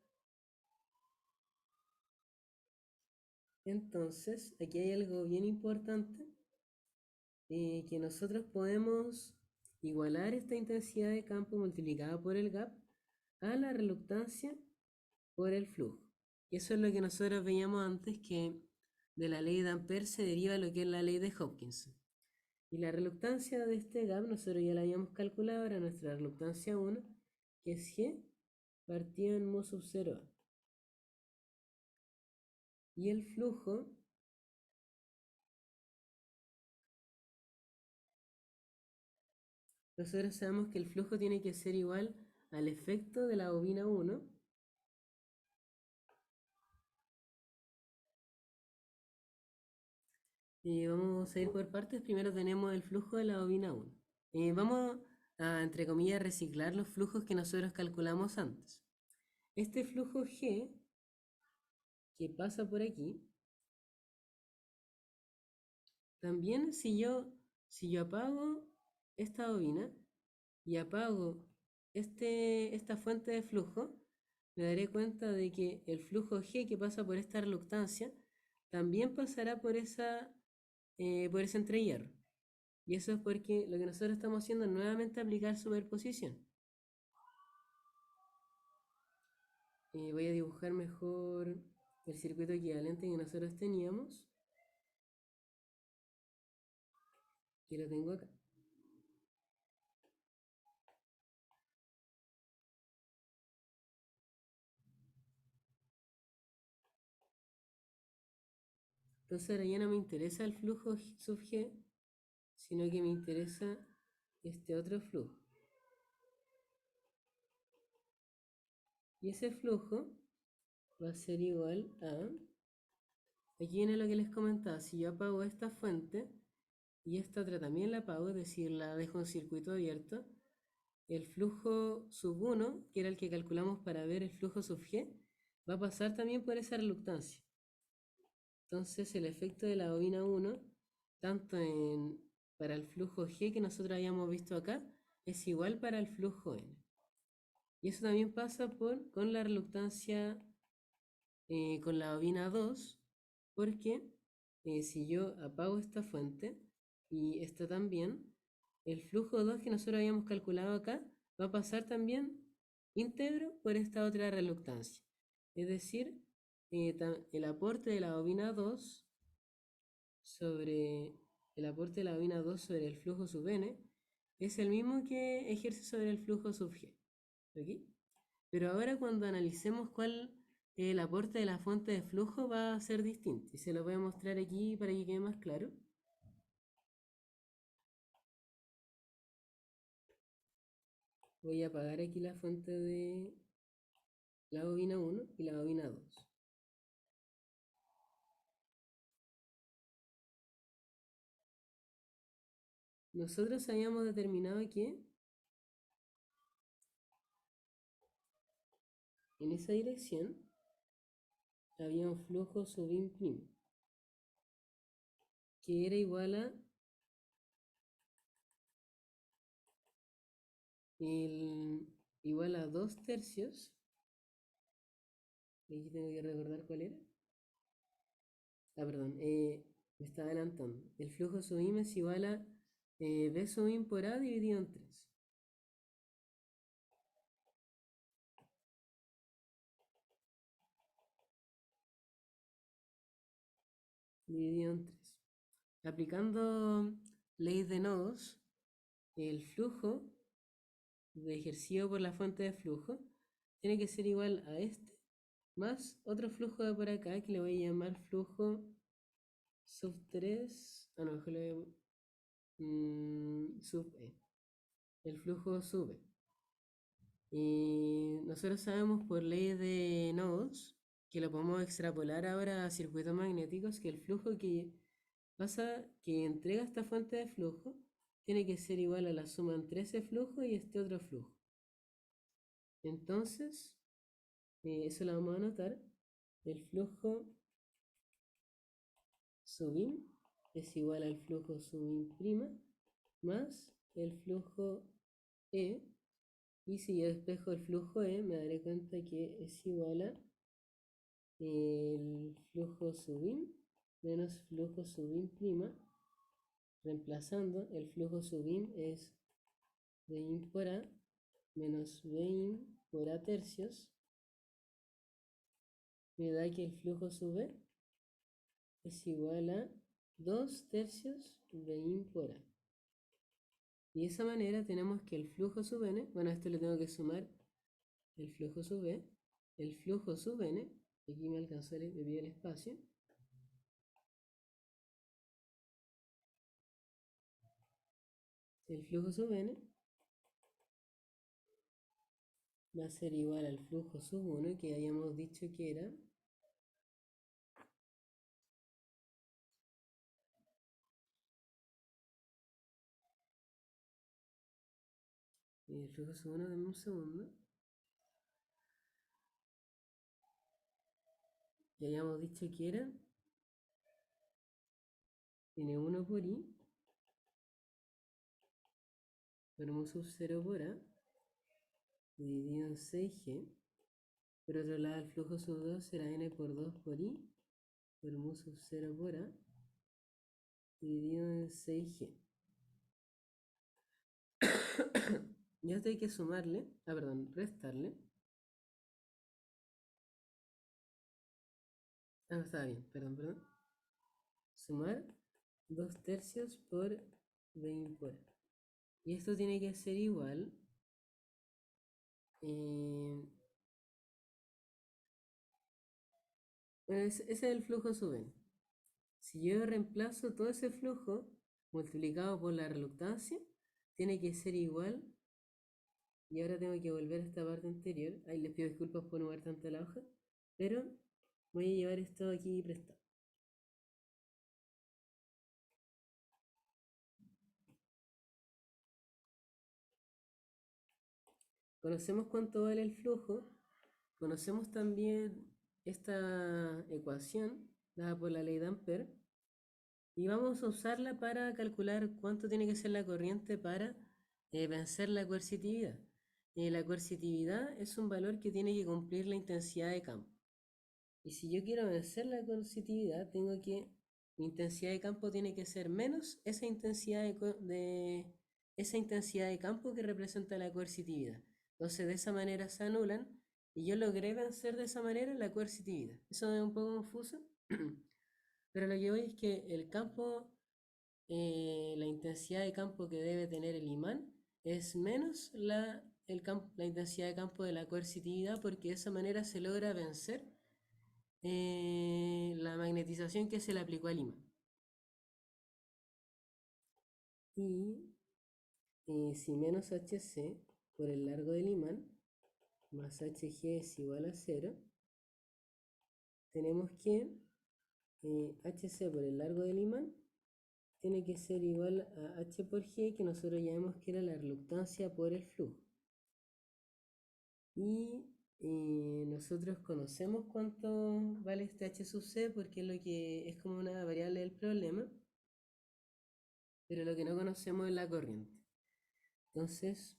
A: Entonces, aquí hay algo bien importante, que nosotros podemos igualar esta intensidad de campo multiplicada por el gap a la reluctancia por el flujo. Y eso es lo que nosotros veíamos antes, que de la ley de Ampère se deriva lo que es la ley de Hopkinson. Y la reluctancia de este gap nosotros ya la habíamos calculado, era nuestra reluctancia 1, que es G partido en mu sub 0a. Y el flujo nosotros sabemos que el flujo tiene que ser igual al efecto de la bobina 1 vamos a ir por partes. Primero tenemos el flujo de la bobina 1. Vamos a, entre comillas, reciclar los flujos que nosotros calculamos antes. Este flujo G, que pasa por aquí, también si yo apago esta bobina y apago esta fuente de flujo, me daré cuenta de que el flujo G que pasa por esta reluctancia también pasará por ese entrehierro. Y eso es porque lo que nosotros estamos haciendo es nuevamente aplicar superposición. Voy a dibujar mejor el circuito equivalente que nosotros teníamos, que lo tengo acá. Entonces ahora ya no me interesa el flujo sub G, sino que me interesa este otro flujo. Y ese flujo va a ser igual a... Aquí viene lo que les comentaba, si yo apago esta fuente y esta otra también la apago, es decir, la dejo en circuito abierto, el flujo sub 1, que era el que calculamos para ver el flujo sub G, va a pasar también por esa reluctancia. Entonces el efecto de la bobina 1, tanto para el flujo G que nosotros habíamos visto acá, es igual para el flujo N. Y eso también pasa con la reluctancia con la bobina 2, porque si yo apago esta fuente y esta también, el flujo 2 que nosotros habíamos calculado acá va a pasar también íntegro por esta otra reluctancia. Es decir, el aporte de la bobina 2 sobre el flujo sub n es el mismo que ejerce sobre el flujo sub g. ¿Okay? Pero ahora cuando analicemos cuál el aporte de la fuente de flujo va a ser distinto. Y se lo voy a mostrar aquí para que quede más claro. Voy a apagar aquí la fuente de la bobina 1 y la bobina 2. Nosotros habíamos determinado que en esa dirección había un flujo sub in', que era igual a igual a 2/3. Aquí tengo que recordar cuál era. Perdón, me está adelantando. El flujo sub in es igual a B sub in por A dividido en 3. Dividido en 3. Aplicando ley de nodos, el flujo ejercido por la fuente de flujo tiene que ser igual a este más otro flujo de por acá que le voy a llamar flujo sub 3, a lo mejor le voy a, sub E, el flujo sub E. Y nosotros sabemos por ley de nodos que lo podemos extrapolar ahora a circuitos magnéticos, que el flujo que entrega esta fuente de flujo tiene que ser igual a la suma entre ese flujo y este otro flujo. Entonces, eso lo vamos a anotar. El flujo sub in es igual al flujo sub in prima más el flujo E. Y si yo despejo el flujo E, me daré cuenta que es igual a el flujo sub in menos flujo sub in prima. Reemplazando, el flujo sub in es V in por A menos V in por A tercios. Me da que el flujo sub E es igual a 2 tercios V in por A. Y de esa manera tenemos que el flujo sub n, bueno, a esto le tengo que sumar el flujo sub e, el flujo sub n, aquí me alcanzó, me pidió el espacio, el flujo sub n va a ser igual al flujo sub 1 que habíamos dicho que era el flujo sub 1, dame un segundo, y habíamos dicho que era n1 por i por mu sub 0 por a dividido en 6g. Por otro lado, el flujo sub 2 será n por 2 por i por mu sub 0 por a dividido en 6g. Y esto hay que sumarle, restarle. No, estaba bien, perdón. Sumar 2 tercios por 20 por A. Y esto tiene que ser igual. Bueno, ese es el flujo sub n. Si yo reemplazo todo ese flujo multiplicado por la reluctancia, tiene que ser igual. Y ahora tengo que volver a esta parte anterior. Ahí les pido disculpas por mover tanto la hoja. Pero voy a llevar esto aquí prestado. Conocemos cuánto vale el flujo. Conocemos también esta ecuación dada por la ley de Ampère. Y vamos a usarla para calcular cuánto tiene que ser la corriente para vencer la coercitividad. La coercitividad es un valor que tiene que cumplir la intensidad de campo. Y si yo quiero vencer la coercitividad, mi intensidad de campo tiene que ser menos esa intensidad de campo que representa la coercitividad. Entonces de esa manera se anulan y yo logré vencer de esa manera la coercitividad. Eso es un poco confuso, pero lo que voy es que el campo, la intensidad de campo que debe tener el imán es menos la intensidad de campo de la coercitividad, porque de esa manera se logra vencer la magnetización que se le aplicó al imán. Y si menos Hc por el largo del imán más Hg es igual a 0, tenemos que Hc por el largo del imán tiene que ser igual a H por G, que nosotros llamamos que era la reluctancia por el flujo. Y nosotros conocemos cuánto vale este H sub C porque es lo que es como una variable del problema, pero lo que no conocemos es la corriente. Entonces,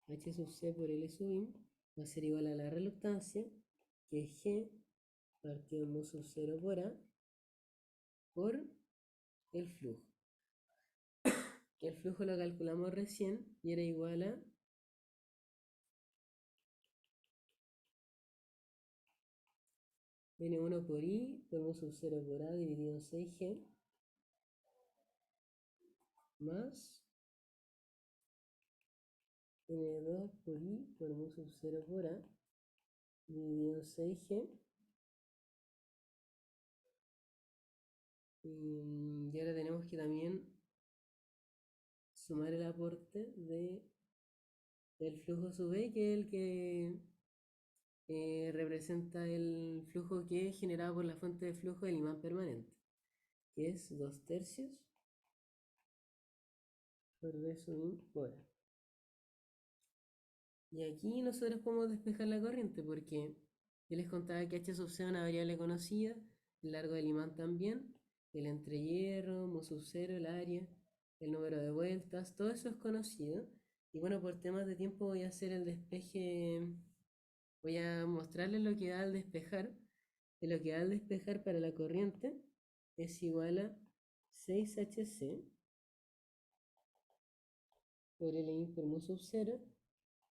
A: H sub C por L sub in va a ser igual a la reluctancia, que es G partido mu sub 0 por A, por el flujo. Que el flujo lo calculamos recién y era igual a N1 por I por mu sub 0 por A dividido en 6G. más N2 por I por mu sub 0 por A dividido en 6G. Y ahora tenemos que también sumar el aporte del flujo sub E, que es el que representa el flujo que es generado por la fuente de flujo del imán permanente, que es 2/3 por V sub I por A. Y aquí nosotros podemos despejar la corriente porque yo les contaba que H sub C es una variable conocida, el largo del imán también, el entrehierro, mu sub 0, el área, el número de vueltas, todo eso es conocido. Y bueno, por temas de tiempo voy a hacer el despeje, voy a mostrarles lo que da al despejar. Y lo que da al despejar para la corriente es igual a 6HC por L por mu sub 0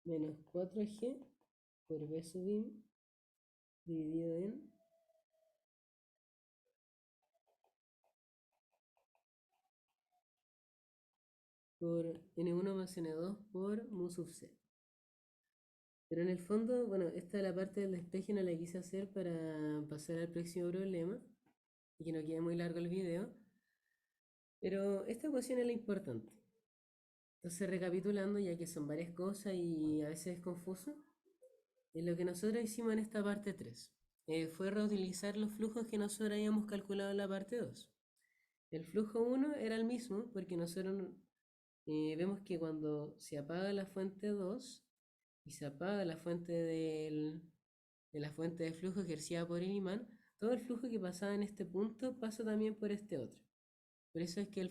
A: menos 4G por V sub I dividido en por N1 más N2 por mu sub C. Pero en el fondo, bueno, esta es la parte del despeje, no la quise hacer para pasar al próximo problema y que no quede muy largo el video. Pero esta ecuación es la importante. Entonces, recapitulando, ya que son varias cosas y a veces es confuso, lo que nosotros hicimos en esta parte 3 fue reutilizar los flujos que nosotros habíamos calculado en la parte 2. El flujo 1 era el mismo porque nosotros vemos que cuando se apaga la fuente 2 y se apaga la fuente de la fuente de flujo ejercida por el imán, todo el flujo que pasaba en este punto pasa también por este otro. Por eso es que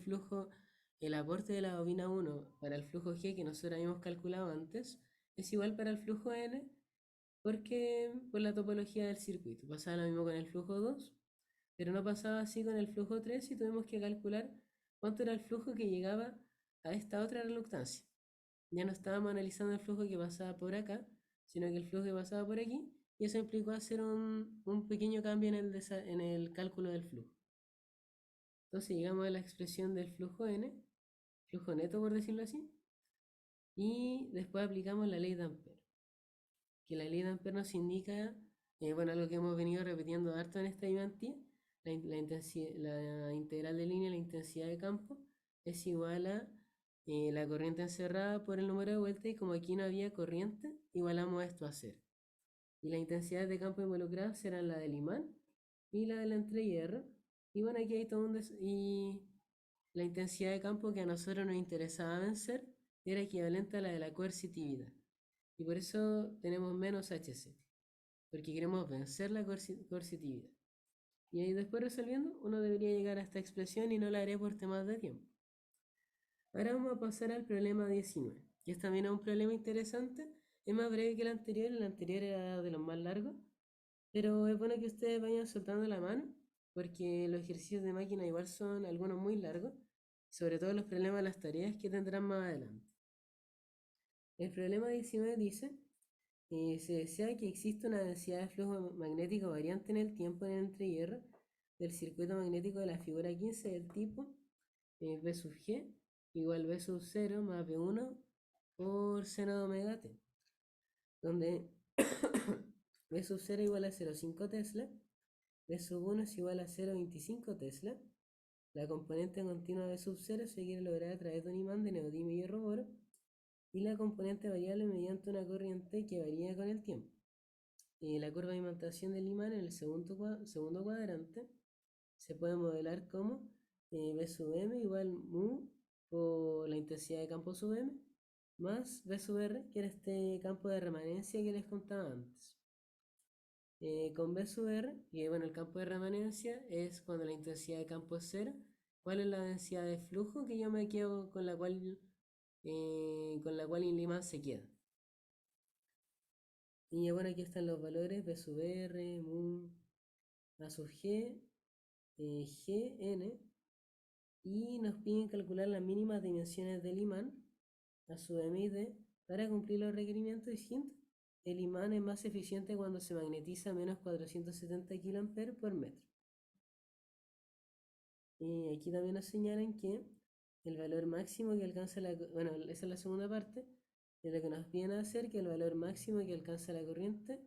A: el aporte de la bobina 1 para el flujo G que nosotros habíamos calculado antes es igual para el flujo N, porque por la topología del circuito. Pasaba lo mismo con el flujo 2, pero no pasaba así con el flujo 3 y tuvimos que calcular cuánto era el flujo que llegaba a esta otra reluctancia. Ya no estábamos analizando el flujo que pasaba por acá, sino que el flujo que pasaba por aquí, y eso implicó hacer un pequeño cambio en el cálculo del flujo. Entonces llegamos a la expresión del flujo N, flujo neto por decirlo así, y después aplicamos la ley de Ampère, que la ley de Ampère nos indica, bueno, algo que hemos venido repitiendo harto en esta ayudantía, la integral de línea, la intensidad de campo, es igual a la corriente encerrada por el número de vueltas, y como aquí no había corriente, igualamos esto a 0. Y las intensidades de campo involucradas serán la del imán y la del entrehierro. Y bueno, aquí hay todo y la intensidad de campo que a nosotros nos interesaba vencer era equivalente a la de la coercitividad. Y por eso tenemos menos HC, porque queremos vencer la coercitividad. Y ahí después resolviendo, uno debería llegar a esta expresión y no la haré por temas de tiempo. Ahora vamos a pasar al problema 19, que también es un problema interesante. Es más breve que el anterior era de los más largos, pero es bueno que ustedes vayan soltando la mano, porque los ejercicios de máquina igual son algunos muy largos, sobre todo los problemas de las tareas que tendrán más adelante. El problema 19 dice, se desea que exista una densidad de flujo magnético variante en el tiempo en el entrehierro del circuito magnético de la figura 15 del tipo V sub G igual V sub 0 más V1 por seno de omega t, donde V sub 0 igual a 0,5 Tesla, V sub 1 es igual a 0,25 Tesla, la componente continua V sub 0 se quiere lograr a través de un imán de neodimio y hierro boro, y la componente variable mediante una corriente que varía con el tiempo. La curva de imantación del imán en el segundo cuadrante se puede modelar como V sub m igual mu por la intensidad de campo sub m más V sub r, que era este campo de remanencia que les contaba antes. Con V sub r, y bueno, el campo de remanencia es cuando la intensidad de campo es 0, cuál es la densidad de flujo que yo me quedo con la cual el imán se queda. Y bueno, aquí están los valores V sub r, mu, A sub g, gn, y nos piden calcular las mínimas dimensiones del imán, A sub m y d, para cumplir los requerimientos. Y el imán es más eficiente cuando se magnetiza a menos 470 kA por metro. Y aquí también nos señalan que el valor máximo que alcanza bueno, esa es la segunda parte, de lo que nos viene a hacer que el valor máximo que alcanza la corriente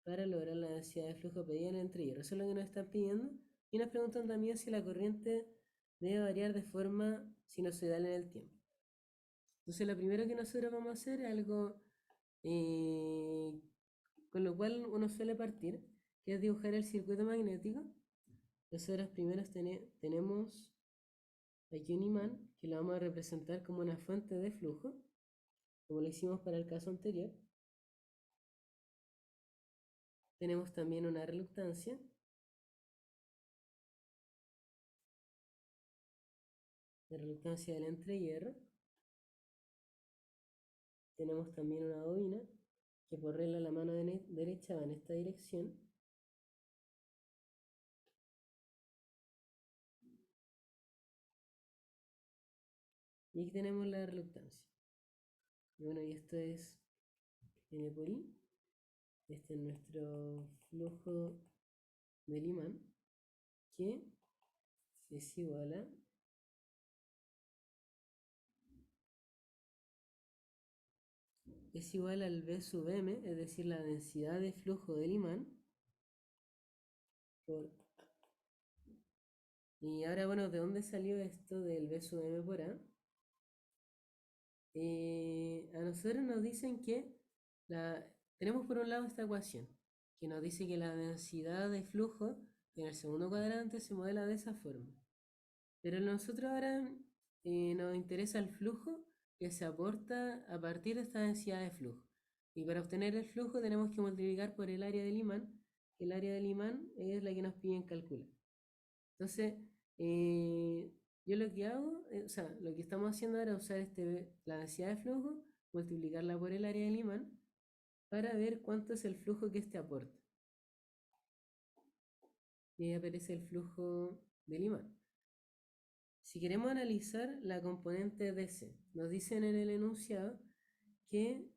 A: para lograr la densidad de flujo pedida en el entrehierro. Eso es lo que nos están pidiendo. Y nos preguntan también si la corriente debe variar de forma sinusoidal en el tiempo. Entonces, lo primero que nosotros vamos a hacer es algo con lo cual uno suele partir, que es dibujar el circuito magnético. Nosotros primero tenemos aquí un imán que lo vamos a representar como una fuente de flujo, como lo hicimos para el caso anterior. Tenemos también una reluctancia. La reluctancia del entrehierro. Tenemos también una bobina que por regla la mano derecha va en esta dirección. Y aquí tenemos la reluctancia. Bueno, y esto es N por I. Este es nuestro flujo del imán, que es igual a al V sub M, es decir, la densidad de flujo del imán, por A. Y ahora, bueno, ¿de dónde salió esto del V sub M por A? A nosotros nos dicen que tenemos por un lado esta ecuación, que nos dice que la densidad de flujo en el segundo cuadrante se modela de esa forma. Pero a nosotros ahora nos interesa el flujo que se aporta a partir de esta densidad de flujo. Y para obtener el flujo tenemos que multiplicar por el área del imán, que el área del imán es la que nos piden calcular. Entonces, yo lo que hago, o sea, lo que estamos haciendo ahora es usar la densidad de flujo, multiplicarla por el área del imán, para ver cuánto es el flujo que este aporta. Y ahí aparece el flujo del imán. Si queremos analizar la componente DC, nos dicen en el enunciado que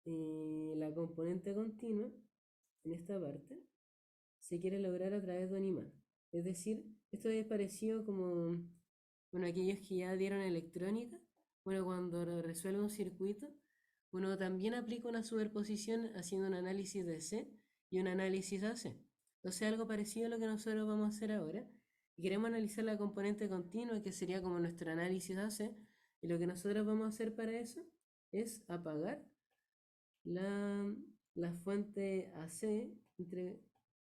A: la componente continua, en esta parte, se quiere lograr a través de un imán. Es decir, esto es parecido como, bueno, aquellos que ya dieron electrónica, bueno, cuando resuelve un circuito, uno también aplica una superposición haciendo un análisis DC y un análisis AC. Entonces, algo parecido a lo que nosotros vamos a hacer ahora. Y queremos analizar la componente continua, que sería como nuestro análisis AC, y lo que nosotros vamos a hacer para eso es apagar la fuente AC,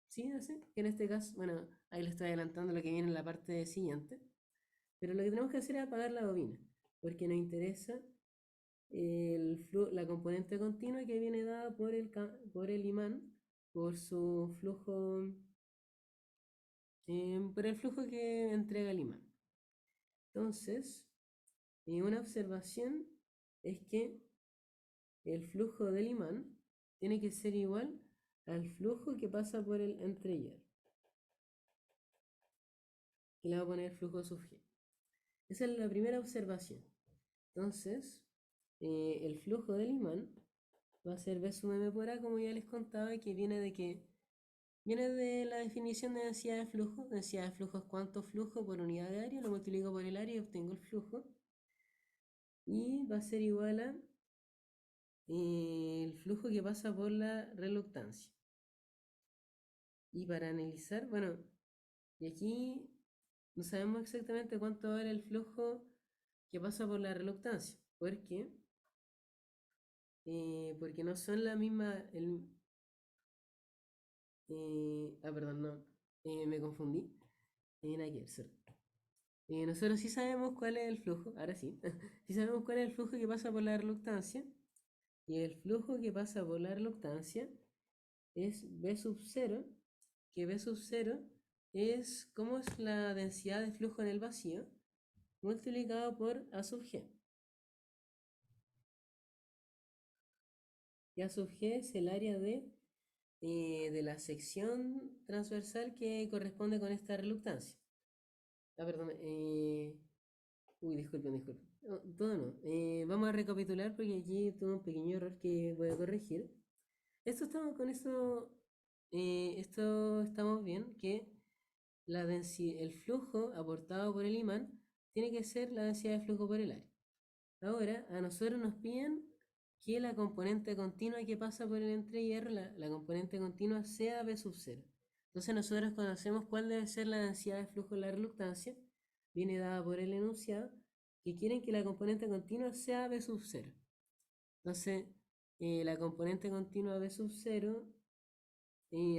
A: sí, AC, que en este caso, bueno, ahí le estoy adelantando lo que viene en la parte siguiente, pero lo que tenemos que hacer es apagar la bobina, porque nos interesa la componente continua que viene dada por el imán, por su flujo, por el flujo que entrega el imán. Entonces, una observación es que el flujo del imán tiene que ser igual al flujo que pasa por el entrehierro. Y le voy a poner flujo sub G. Esa es la primera observación. Entonces, el flujo del imán va a ser V sub M por A, como ya les contaba, que viene de la definición de densidad de flujo. Densidad de flujo es cuánto flujo por unidad de área, lo multiplico por el área y obtengo el flujo. Y va a ser igual a el flujo que pasa por la reluctancia. Y para analizar, bueno, y aquí no sabemos exactamente cuánto va el flujo que pasa por la reluctancia. ¿Por qué? Porque no son la misma. Perdón, no. Me confundí. Nosotros sí sabemos cuál es el flujo, ahora sí. Sí sabemos cuál es el flujo que pasa por la reluctancia. Y el flujo que pasa por la reluctancia es V sub 0, que V sub 0 es como es la densidad de flujo en el vacío multiplicado por A sub G. Y A sub G es el área de la sección transversal que corresponde con esta reluctancia. Perdón. Disculpen. No, todo no. Vamos a recapitular porque aquí tuve un pequeño error que voy a corregir. Esto estamos bien, que el flujo aportado por el imán tiene que ser la densidad de flujo por el área. Ahora, a nosotros nos piden que la componente continua que pasa por el entrehierro, la componente continua, sea V sub 0. Entonces nosotros conocemos cuál debe ser la densidad de flujo de la reluctancia, viene dada por el enunciado, que quieren que la componente continua sea V sub 0. Entonces, la componente continua V sub 0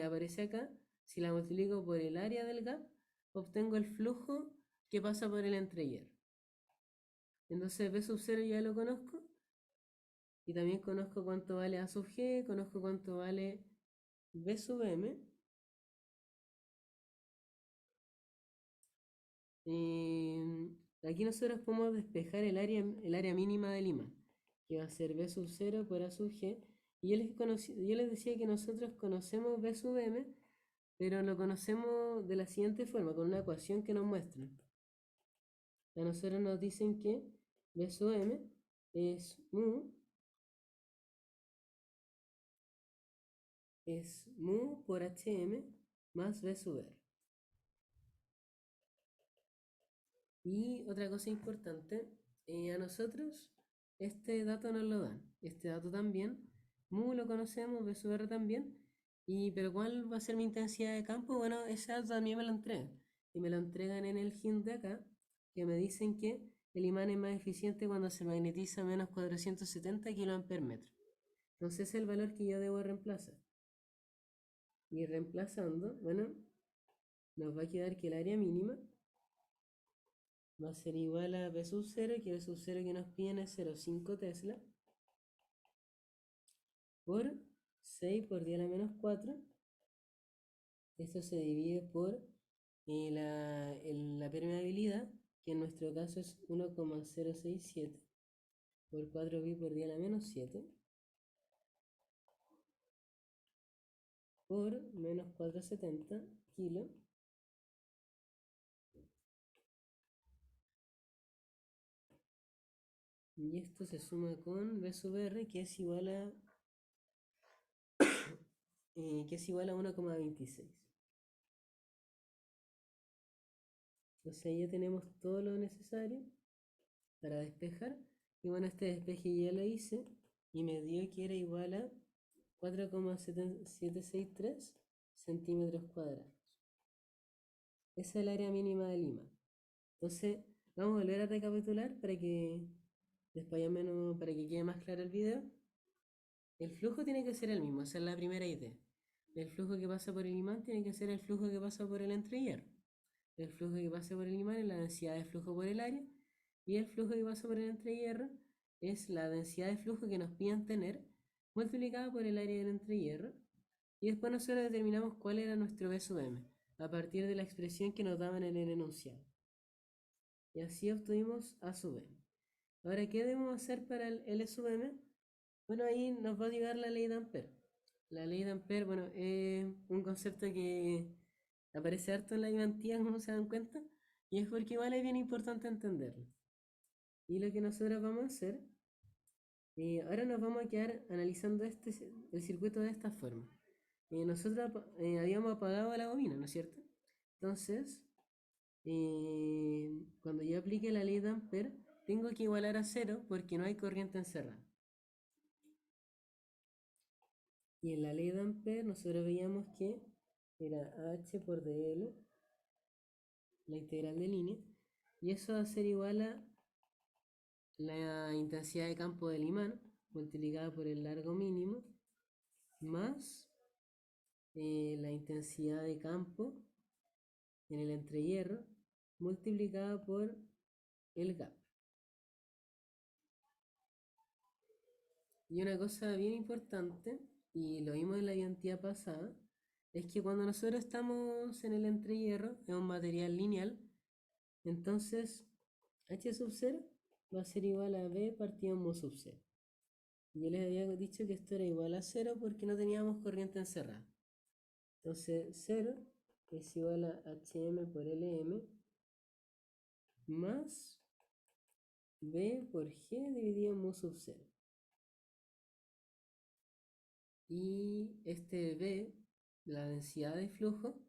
A: aparece acá. Si la multiplico por el área del gap, obtengo el flujo que pasa por el entrehierro. Entonces V sub 0 ya lo conozco. Y también conozco cuánto vale A sub G, conozco cuánto vale B sub M. Aquí nosotros podemos despejar el área mínima del imán, que va a ser B sub 0 por A sub G. Y yo les decía que nosotros conocemos B sub M, pero lo conocemos de la siguiente forma, con una ecuación que nos muestra. A nosotros nos dicen que B sub M es mu por HM más B sub R. Y otra cosa importante, a nosotros este dato nos lo dan, este dato también, mu lo conocemos, B sub R también, pero ¿cuál va a ser mi intensidad de campo? Bueno, ese dato también me lo entregan, y me lo entregan en el hint de acá, que me dicen que el imán es más eficiente cuando se magnetiza a menos 470 kA. Entonces es el valor que yo debo reemplazar. Y reemplazando, bueno, nos va a quedar que el área mínima va a ser igual a B sub 0, que B sub 0 que nos piden es 0,5 Tesla, por 6 por 10 a la menos 4. Esto se divide por la permeabilidad, que en nuestro caso es 1,067, por 4 pi por 10 a la menos 7, por menos 470 kilo. Y esto se suma con B sub R, que es igual a 1,26. Entonces ahí ya tenemos todo lo necesario para despejar. Y bueno, este despeje ya lo hice y me dio que era igual a 4,763 centímetros cuadrados. Esa es el área mínima del imán. Entonces, vamos a volver a recapitular para que después para que quede más claro el video. El flujo tiene que ser el mismo, esa es la primera idea. El flujo que pasa por el imán tiene que ser el flujo que pasa por el entrehierro. El flujo que pasa por el imán es la densidad de flujo por el área, y el flujo que pasa por el entrehierro es la densidad de flujo que nos piden tener multiplicada por el área del entrehierro. Y después nosotros determinamos cuál era nuestro B sub M a partir de la expresión que nos daban en el enunciado. Y así obtuvimos A sub M. Ahora, ¿qué debemos hacer para el L sub M? Bueno, ahí nos va a ayudar la ley de Ampère. La ley de Ampère, bueno, es un concepto que aparece harto en la ayudantía, como se dan cuenta, y es porque igual es bien importante entenderlo. Y lo que nosotros vamos a hacer, ahora nos vamos a quedar analizando el circuito de esta forma. Nosotros habíamos apagado la bobina, ¿no es cierto? Entonces, cuando yo aplique la ley de Ampère, tengo que igualar a 0 porque no hay corriente encerrada. Y en la ley de Ampère nosotros veíamos que era H por dl, la integral de línea, y eso va a ser igual a la intensidad de campo del imán multiplicada por el largo mínimo más la intensidad de campo en el entrehierro multiplicada por el gap. Y una cosa bien importante, y lo vimos en la identidad pasada, es que cuando nosotros estamos en el entrehierro, es un material lineal, entonces H sub 0 va a ser igual a B partido en mu sub 0. Y yo les había dicho que esto era igual a 0 porque no teníamos corriente encerrada. Entonces 0 es igual a HM por LM más B por G dividido en mu sub 0. Y este B, la densidad de flujo,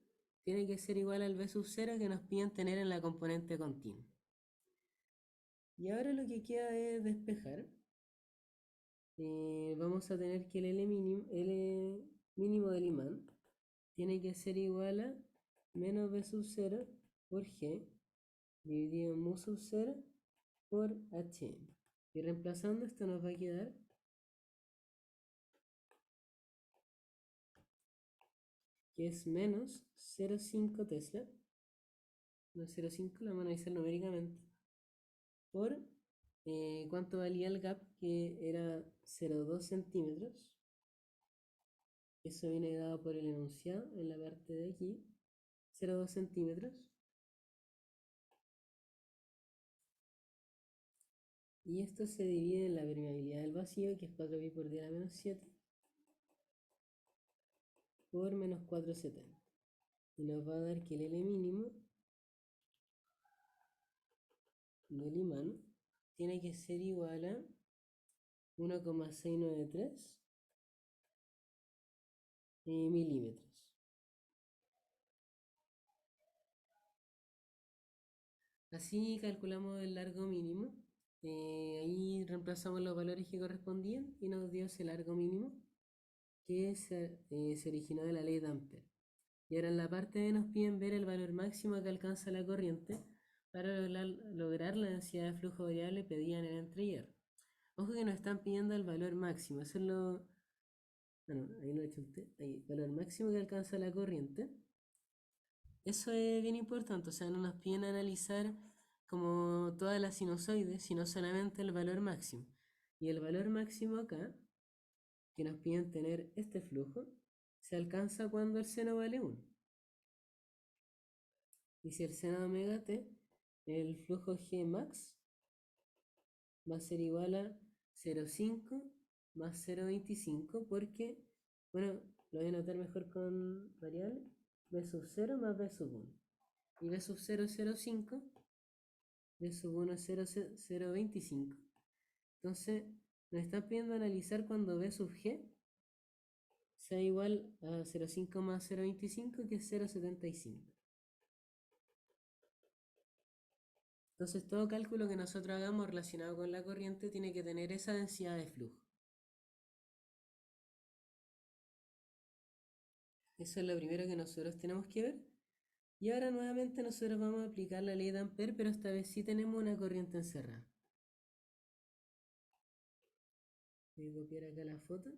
A: tiene que ser igual al B sub 0 que nos piden tener en la componente continua. Y ahora lo que queda es despejar. Vamos a tener que el L mínimo del imán tiene que ser igual a menos B sub 0 por G dividido en mu sub 0 por HM. Y reemplazando esto nos va a quedar que es menos 0,5 Tesla, no 0,5, la vamos a analizar numéricamente, por cuánto valía el gap, que era 0,2 centímetros. Eso viene dado por el enunciado en la parte de aquí, 0,2 centímetros. Y esto se divide en la permeabilidad del vacío, que es 4pi por 10 a la menos 7, por menos 470. Y nos va a dar que el L mínimo del imán tiene que ser igual a 1,693 milímetros. Así calculamos el largo mínimo. Ahí reemplazamos los valores que correspondían y nos dio ese largo mínimo que se originó de la ley de Ampère. Y ahora en la parte B nos piden ver el valor máximo que alcanza la corriente. Para lograr la densidad de flujo variable pedida en el entrehierro. Ojo que nos están pidiendo el valor máximo. Eso es lo... Bueno, ahí lo he hecho usted. Ahí, valor máximo que alcanza la corriente. Eso es bien importante. O sea, no nos piden analizar como todas las sinusoides, sino solamente el valor máximo. Y el valor máximo acá, que nos piden tener este flujo, se alcanza cuando el seno vale 1. Y si el seno de omega t, el flujo G max va a ser igual a 0,5 más 0,25, porque, bueno, lo voy a notar mejor con variable, b sub 0 más b sub 1. Y b sub 0 es 0,5, b sub 1 es 0,25. Entonces, nos están pidiendo analizar cuando b sub g sea igual a 0,5 más 0,25, que es 0,75. Entonces, todo cálculo que nosotros hagamos relacionado con la corriente tiene que tener esa densidad de flujo. Eso es lo primero que nosotros tenemos que ver. Y ahora nuevamente nosotros vamos a aplicar la ley de Ampère, pero esta vez sí tenemos una corriente encerrada. Voy a copiar acá la foto.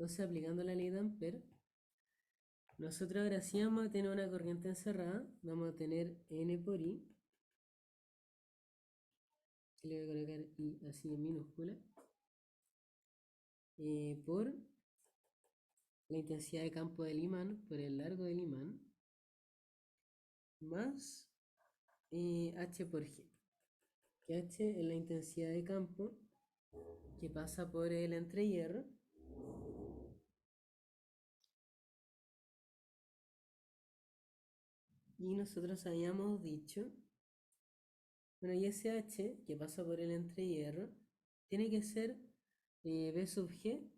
A: Entonces, aplicando la ley de Ampère, nosotros ahora sí vamos a tener una corriente encerrada. Vamos a tener N por I. Le voy a colocar I así en minúscula. Por la intensidad de campo del imán, por el largo del imán, más H por G. Que H es la intensidad de campo que pasa por el entrehierro. Y nosotros habíamos dicho, bueno, y ese H que pasa por el entrehierro tiene que ser B sub G.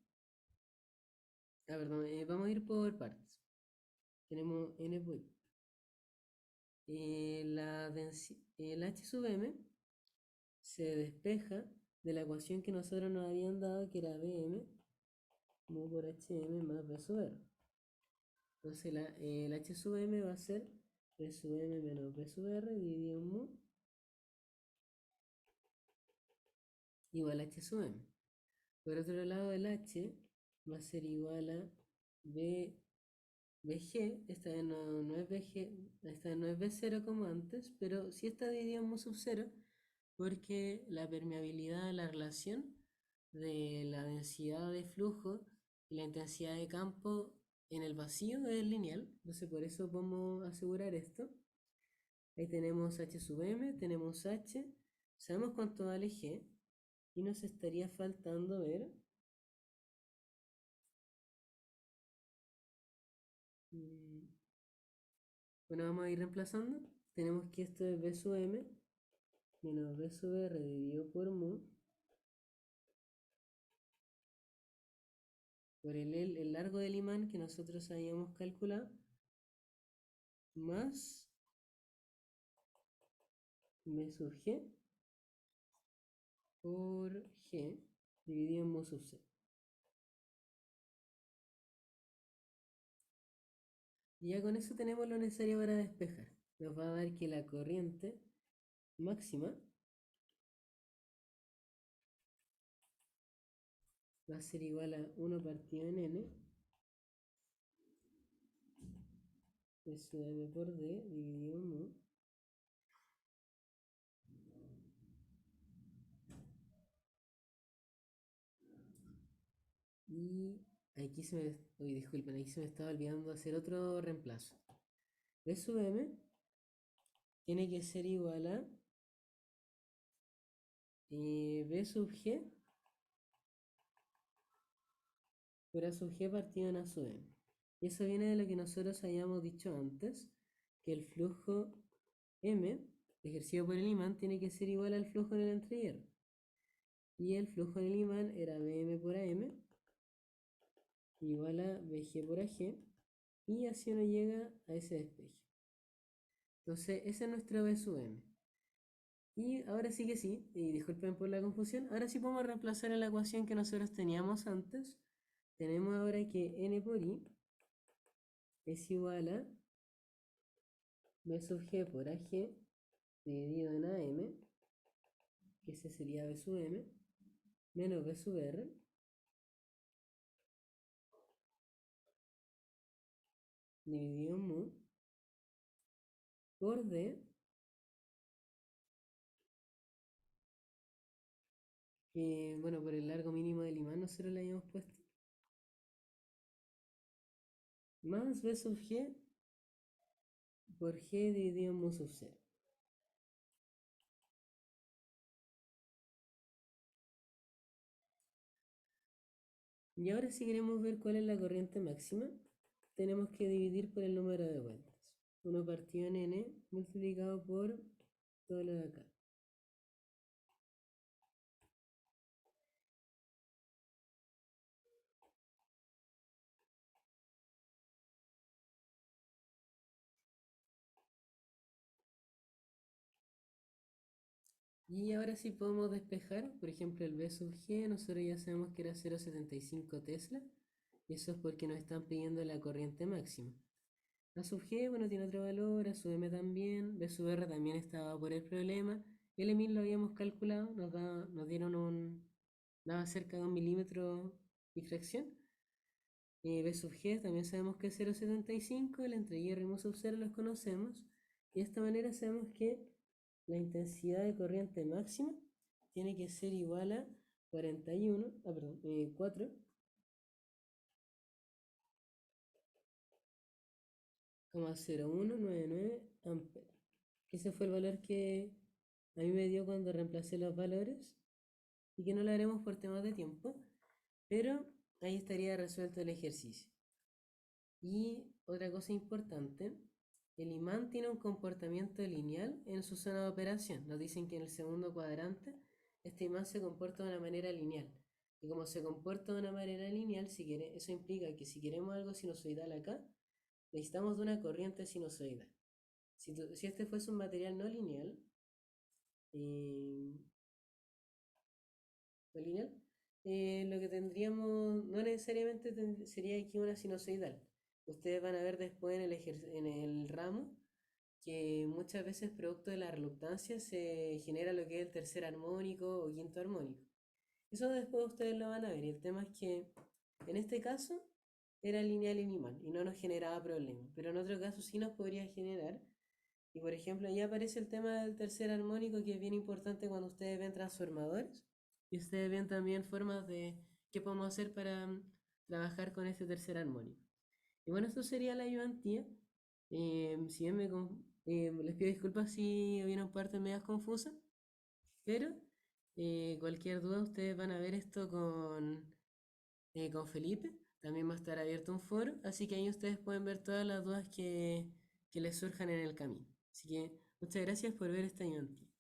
A: Perdón, vamos a ir por partes. Tenemos N por I. El H sub M se despeja de la ecuación que nosotros nos habían dado, que era Bm mu por Hm más B sub R. Entonces el H sub M va a ser B sub M menos B sub R dividido en mu igual a H sub M. Por otro lado, el H va a ser igual a BG, esta vez no es BG, esta vez no es B0 como antes, pero sí está dividido en mu sub 0, porque la permeabilidad, la relación de la densidad de flujo y la intensidad de campo en el vacío es lineal. Entonces por eso podemos asegurar esto. Ahí tenemos H sub M, tenemos H, sabemos cuánto vale G, y nos estaría faltando ver Bueno, vamos a ir reemplazando. Tenemos que esto es B sub m menos B sub r dividido por mu por el largo del imán que nosotros habíamos calculado, más M sub G por G dividido en mu sub C. Y ya con eso tenemos lo necesario para despejar. Nos va a dar que la corriente máxima va a ser igual a 1 partido en n, S de m por d dividido en mu. Y aquí se me, disculpen, aquí se me estaba olvidando hacer otro reemplazo. B sub m tiene que ser igual a B sub G por A sub G partido en A sub m. Y eso viene de lo que nosotros habíamos dicho antes, que el flujo M ejercido por el imán tiene que ser igual al flujo en el entrehierro. Y el flujo en el imán era Bm por Am igual a Bg por Ag, y así uno llega a ese despeje. Entonces, ese es nuestro B sub m. Y ahora sí que sí, y disculpen por la confusión, ahora sí podemos reemplazar en la ecuación que nosotros teníamos antes. Tenemos ahora que n por i es igual a B sub g por Ag dividido en Am, que ese sería B sub m, menos B sub r, dividido en mu, por d, que bueno, por el largo mínimo del imán nosotros le habíamos puesto, más B sub g por g dividido en mu sub 0. Y ahora si queremos ver cuál es la corriente máxima, tenemos que dividir por el número de vueltas. 1 partido en n multiplicado por todo lo de acá. Y ahora sí podemos despejar, por ejemplo, el B sub g, nosotros ya sabemos que era 0,75 Tesla, y eso es porque nos están pidiendo la corriente máxima. A sub g, bueno, tiene otro valor, A sub m también, B sub r también estaba por el problema, el 1000 lo habíamos calculado, nos dieron daba cerca de 1 milímetro y fracción. B sub g también sabemos que es 0,75, el entre hierro y mu sub 0 los conocemos, y de esta manera sabemos que la intensidad de corriente máxima tiene que ser igual a 4,0199 amperes. Ese fue el valor que a mí me dio cuando reemplacé los valores, y que no lo haremos por temas de tiempo, pero ahí estaría resuelto el ejercicio. Y otra cosa importante, el imán tiene un comportamiento lineal en su zona de operación. Nos dicen que en el segundo cuadrante este imán se comporta de una manera lineal. Y como se comporta de una manera lineal, eso implica que si queremos algo sinusoidal acá, necesitamos de una corriente sinusoidal. Si este fuese un material no lineal, lo que tendríamos no necesariamente sería aquí una sinusoidal. Ustedes van a ver después en el ramo que muchas veces producto de la reluctancia se genera lo que es el tercer armónico o quinto armónico. Eso después ustedes lo van a ver, y el tema es que en este caso era lineal y imán y no nos generaba problema, pero en otro caso sí nos podría generar. Y por ejemplo, ahí aparece el tema del tercer armónico, que es bien importante cuando ustedes ven transformadores y ustedes ven también formas de qué podemos hacer para trabajar con este tercer armónico. Y bueno, esto sería la ayudantía. Si bien les pido disculpas si hubieron partes medias confusas, pero cualquier duda ustedes van a ver esto con Felipe. También va a estar abierto un foro, así que ahí ustedes pueden ver todas las dudas que les surjan en el camino. Así que muchas gracias por ver esta ayudantía.